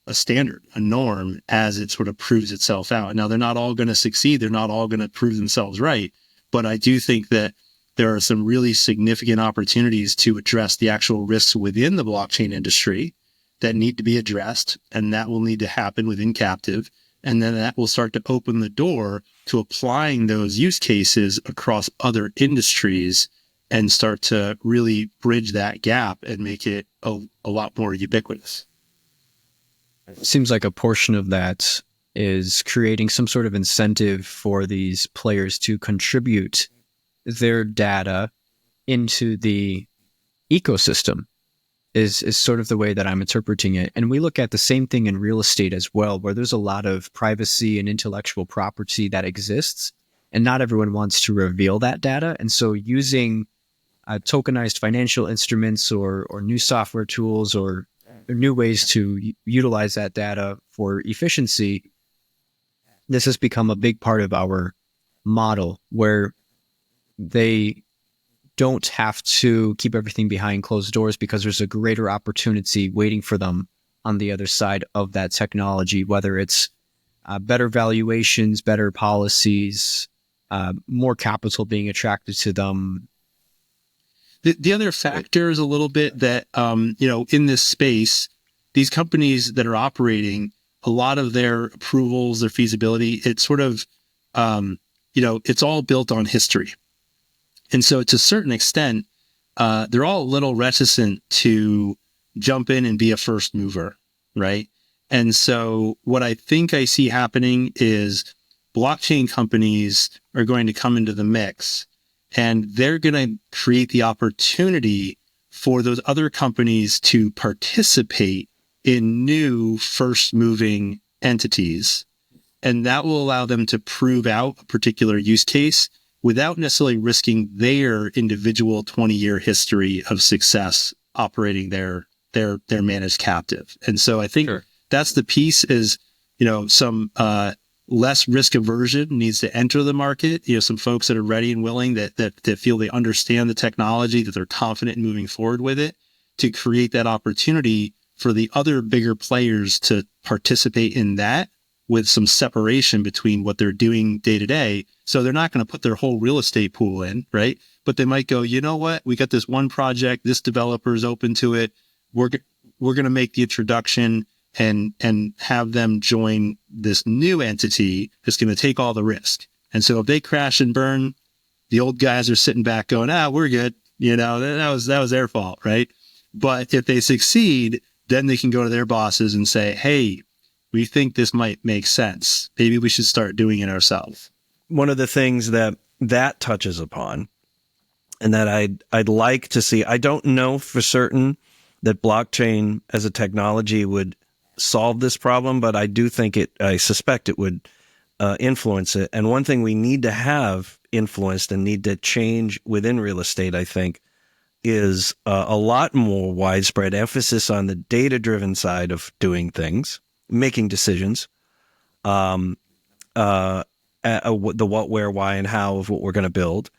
a standard, a norm, as it sort of proves itself out. Now, they're not all going to succeed. They're not all going to prove themselves right. But I do think that there are some really significant opportunities to address the actual risks within the blockchain industry that need to be addressed. And that will need to happen within Captive. And then that will start to open the door to applying those use cases across other industries and start to really bridge that gap and make it a lot more ubiquitous. Seems like a portion of that is creating some sort of incentive for these players to contribute their data into the ecosystem is sort of the way that I'm interpreting it. And we look at the same thing in real estate as well, where there's a lot of privacy and intellectual property that exists, and not everyone wants to reveal that data. And so using tokenized financial instruments or new software tools or new ways to utilize that data for efficiency, this has become a big part of our model, where they don't have to keep everything behind closed doors because there's a greater opportunity waiting for them on the other side of that technology, whether it's better valuations, better policies, more capital being attracted to them. The other factor is a little bit that, in this space, these companies that are operating, a lot of their approvals, their feasibility, it's sort of, it's all built on history. And so to a certain extent, they're all a little reticent to jump in and be a first mover, right? And so what I think I see happening is blockchain companies are going to come into the mix, and they're going to create the opportunity for those other companies to participate in new first moving entities. And that will allow them to prove out a particular use case without necessarily risking their individual 20-year history of success operating their managed Captive. And so I think that's the piece is, some less risk aversion needs to enter the market. Some folks that are ready and willing that feel they understand the technology, that they're confident in moving forward with it, to create that opportunity for the other bigger players to participate in that with some separation between what they're doing day to day. So they're not going to put their whole real estate pool in, right? But they might go, you know what? We got this one project. This developer is open to it. We're going to make the introduction and have them join this new entity that's going to take all the risk. And so if they crash and burn, the old guys are sitting back going, we're good. That was their fault, right? But if they succeed, then they can go to their bosses and say, hey, we think this might make sense. Maybe we should start doing it ourselves. One of the things that touches upon, and that I'd like to see, I don't know for certain that blockchain as a technology would solve this problem, but I do think I suspect it would influence it. And one thing we need to have influenced and need to change within real estate, I think, is a lot more widespread emphasis on the data-driven side of doing things, making decisions, the what, where, why, and how of what we're going to build,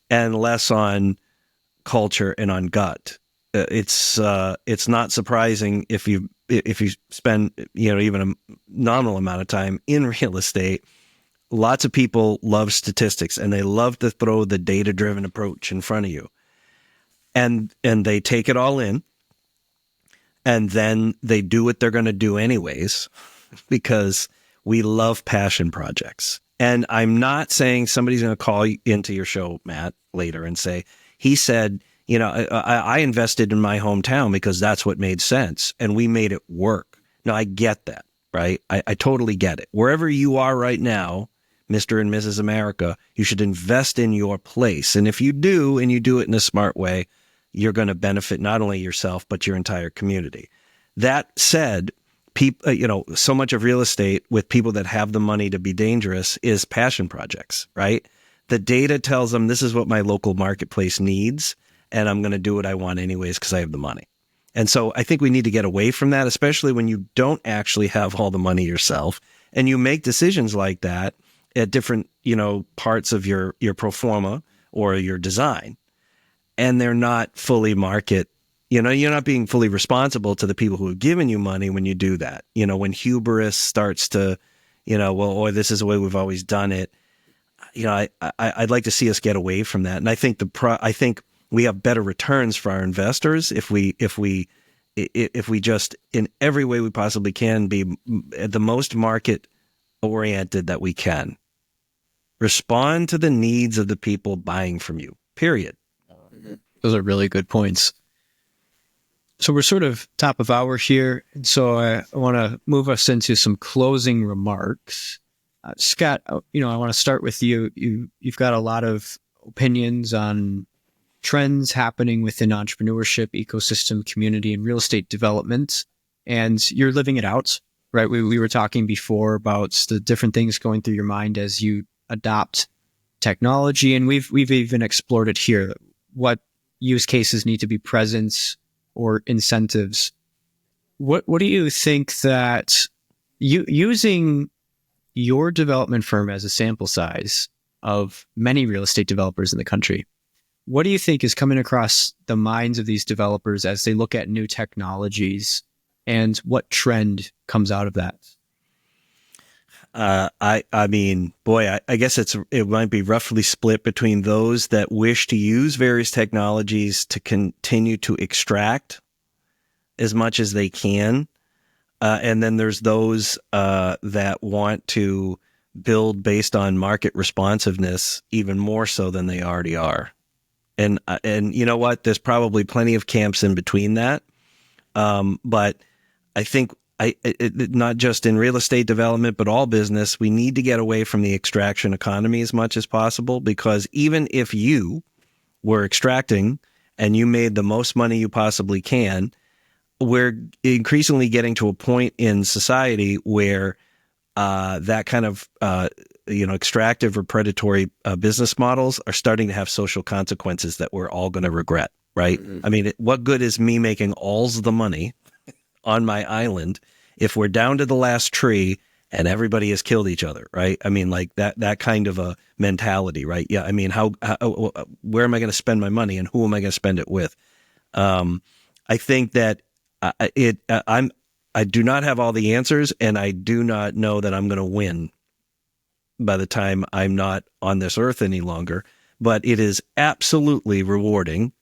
and less on culture and on gut. It's not surprising if you spend even a nominal amount of time in real estate. Lots of people love statistics, and they love to throw the data-driven approach in front of you, and they take it all in. And then they do what they're going to do anyways, because we love passion projects. And I'm not saying somebody's going to call into your show, Matt, later and say, he said, I invested in my hometown because that's what made sense. And we made it work. Now, I get that, right? I totally get it. Wherever you are right now, Mr. and Mrs. America. You should invest in your place. And if you do, and you do it in a smart way, you're going to benefit not only yourself, but your entire community. That said, people, so much of real estate with people that have the money to be dangerous is passion projects, right? The data tells them this is what my local marketplace needs, and I'm going to do what I want anyways because I have the money. And so I think we need to get away from that, especially when you don't actually have all the money yourself and you make decisions like that at different, parts of your pro forma or your design, and they're not fully market. You're not being fully responsible to the people who have given you money when you do that. When hubris starts to, this is the way we've always done it. I'd like to see us get away from that. And I think I think we have better returns for our investors if we just in every way we possibly can be the most market oriented that we can. Respond to the needs of the people buying from you. Period. Those are really good points. So we're sort of top of hour here. And so I want to move us into some closing remarks. Scott, I want to start with you. You've got a lot of opinions on trends happening within entrepreneurship, ecosystem, community, and real estate development, and you're living it out, right? We were talking before about the different things going through your mind as you adopt technology, and we've even explored it here. What use cases need to be present or incentives? What do you think that using your development firm as a sample size of many real estate developers in the country, what do you think is coming across the minds of these developers as they look at new technologies, and what trend comes out of that? I guess it might be roughly split between those that wish to use various technologies to continue to extract as much as they can. And then there's those that want to build based on market responsiveness even more so than they already are. And you know what? There's probably plenty of camps in between that. But I think not just in real estate development, but all business, we need to get away from the extraction economy as much as possible, because even if you were extracting and you made the most money you possibly can, we're increasingly getting to a point in society where that kind of extractive or predatory business models are starting to have social consequences that we're all going to regret, right? Mm-hmm. I mean, what good is me making alls the money on my island if we're down to the last tree and everybody has killed each other, right? I mean, like that kind of a mentality, right? Yeah, I mean, where am I going to spend my money and who am I going to spend it with? I think that I do not have all the answers, and I do not know that I'm going to win by the time I'm not on this earth any longer, but it is absolutely rewarding.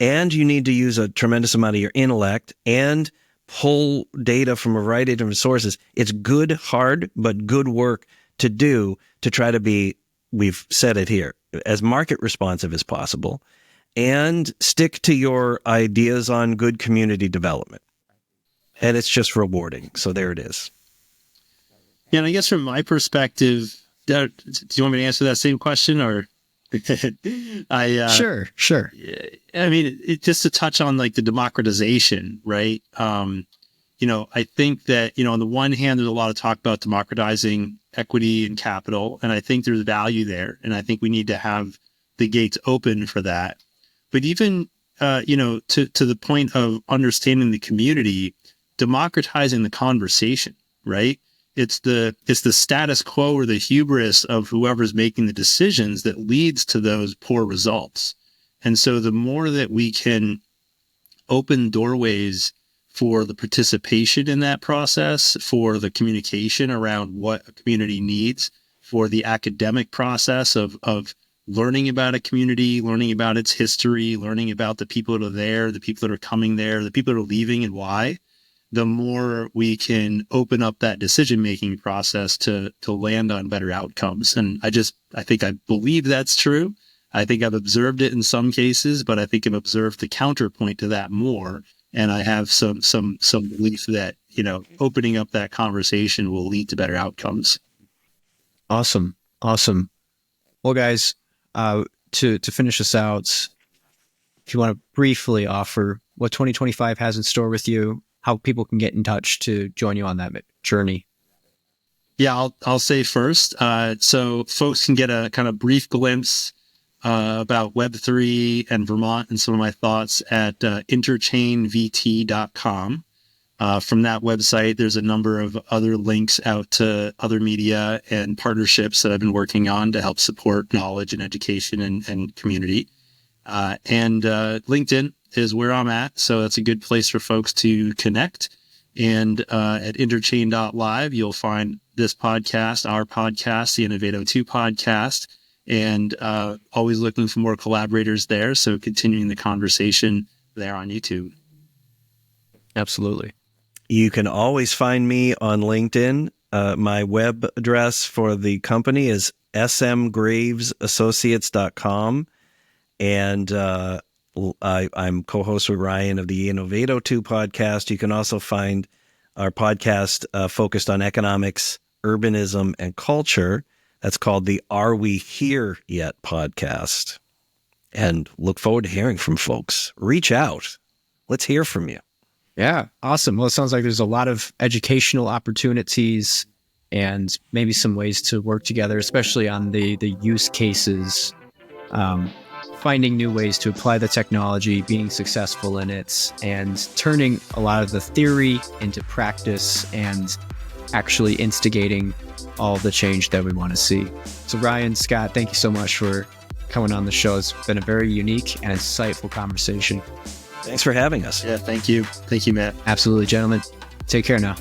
And you need to use a tremendous amount of your intellect and pull data from a variety of different sources. It's good, hard, but good work to do to try to be, we've said it here, as market responsive as possible, and stick to your ideas on good community development. And it's just rewarding. So there it is. Yeah, and I guess from my perspective, do you want me to answer that same question, or? Sure. I mean, just to touch on like the democratization, right? I think that, on the one hand, there's a lot of talk about democratizing equity and capital, and I think there's value there, and I think we need to have the gates open for that. But even, to the point of understanding the community, democratizing the conversation, right? It's the status quo or the hubris of whoever's making the decisions that leads to those poor results. And so the more that we can open doorways for the participation in that process, for the communication around what a community needs, for the academic process of learning about a community, learning about its history, learning about the people that are there, the people that are coming there, the people that are leaving and why, the more we can open up that decision-making process to land on better outcomes. And I think I believe that's true. I think I've observed it in some cases, but I think I've observed the counterpoint to that more. And I have some belief that, opening up that conversation will lead to better outcomes. Awesome. Awesome. Well, guys, to finish us out, if you want to briefly offer what 2025 has in store with you, how people can get in touch to join you on that journey. Yeah, I'll say first. So folks can get a kind of brief glimpse about Web3 and Vermont and some of my thoughts at interchainvt.com. From that website, there's a number of other links out to other media and partnerships that I've been working on to help support knowledge and education and community. And LinkedIn is where I'm at. So that's a good place for folks to connect. And at interchain.live, you'll find this podcast, our podcast, the Innovato 2 podcast, and always looking for more collaborators there. So continuing the conversation there on YouTube. Absolutely. You can always find me on LinkedIn. My web address for the company is smgravesassociates.com. And I'm co-host with Ryan of the Innovato 2 podcast. You can also find our podcast focused on economics, urbanism, and culture. That's called the Are We Here Yet podcast. And look forward to hearing from folks. Reach out. Let's hear from you. Yeah, awesome. Well, it sounds like there's a lot of educational opportunities and maybe some ways to work together, especially on the use cases, finding new ways to apply the technology, being successful in it, and turning a lot of the theory into practice and actually instigating all the change that we want to see. So Ryan, Scott, thank you so much for coming on the show. It's been a very unique and insightful conversation. Thanks for having us. Yeah, thank you. Thank you, Matt. Absolutely, gentlemen. Take care now.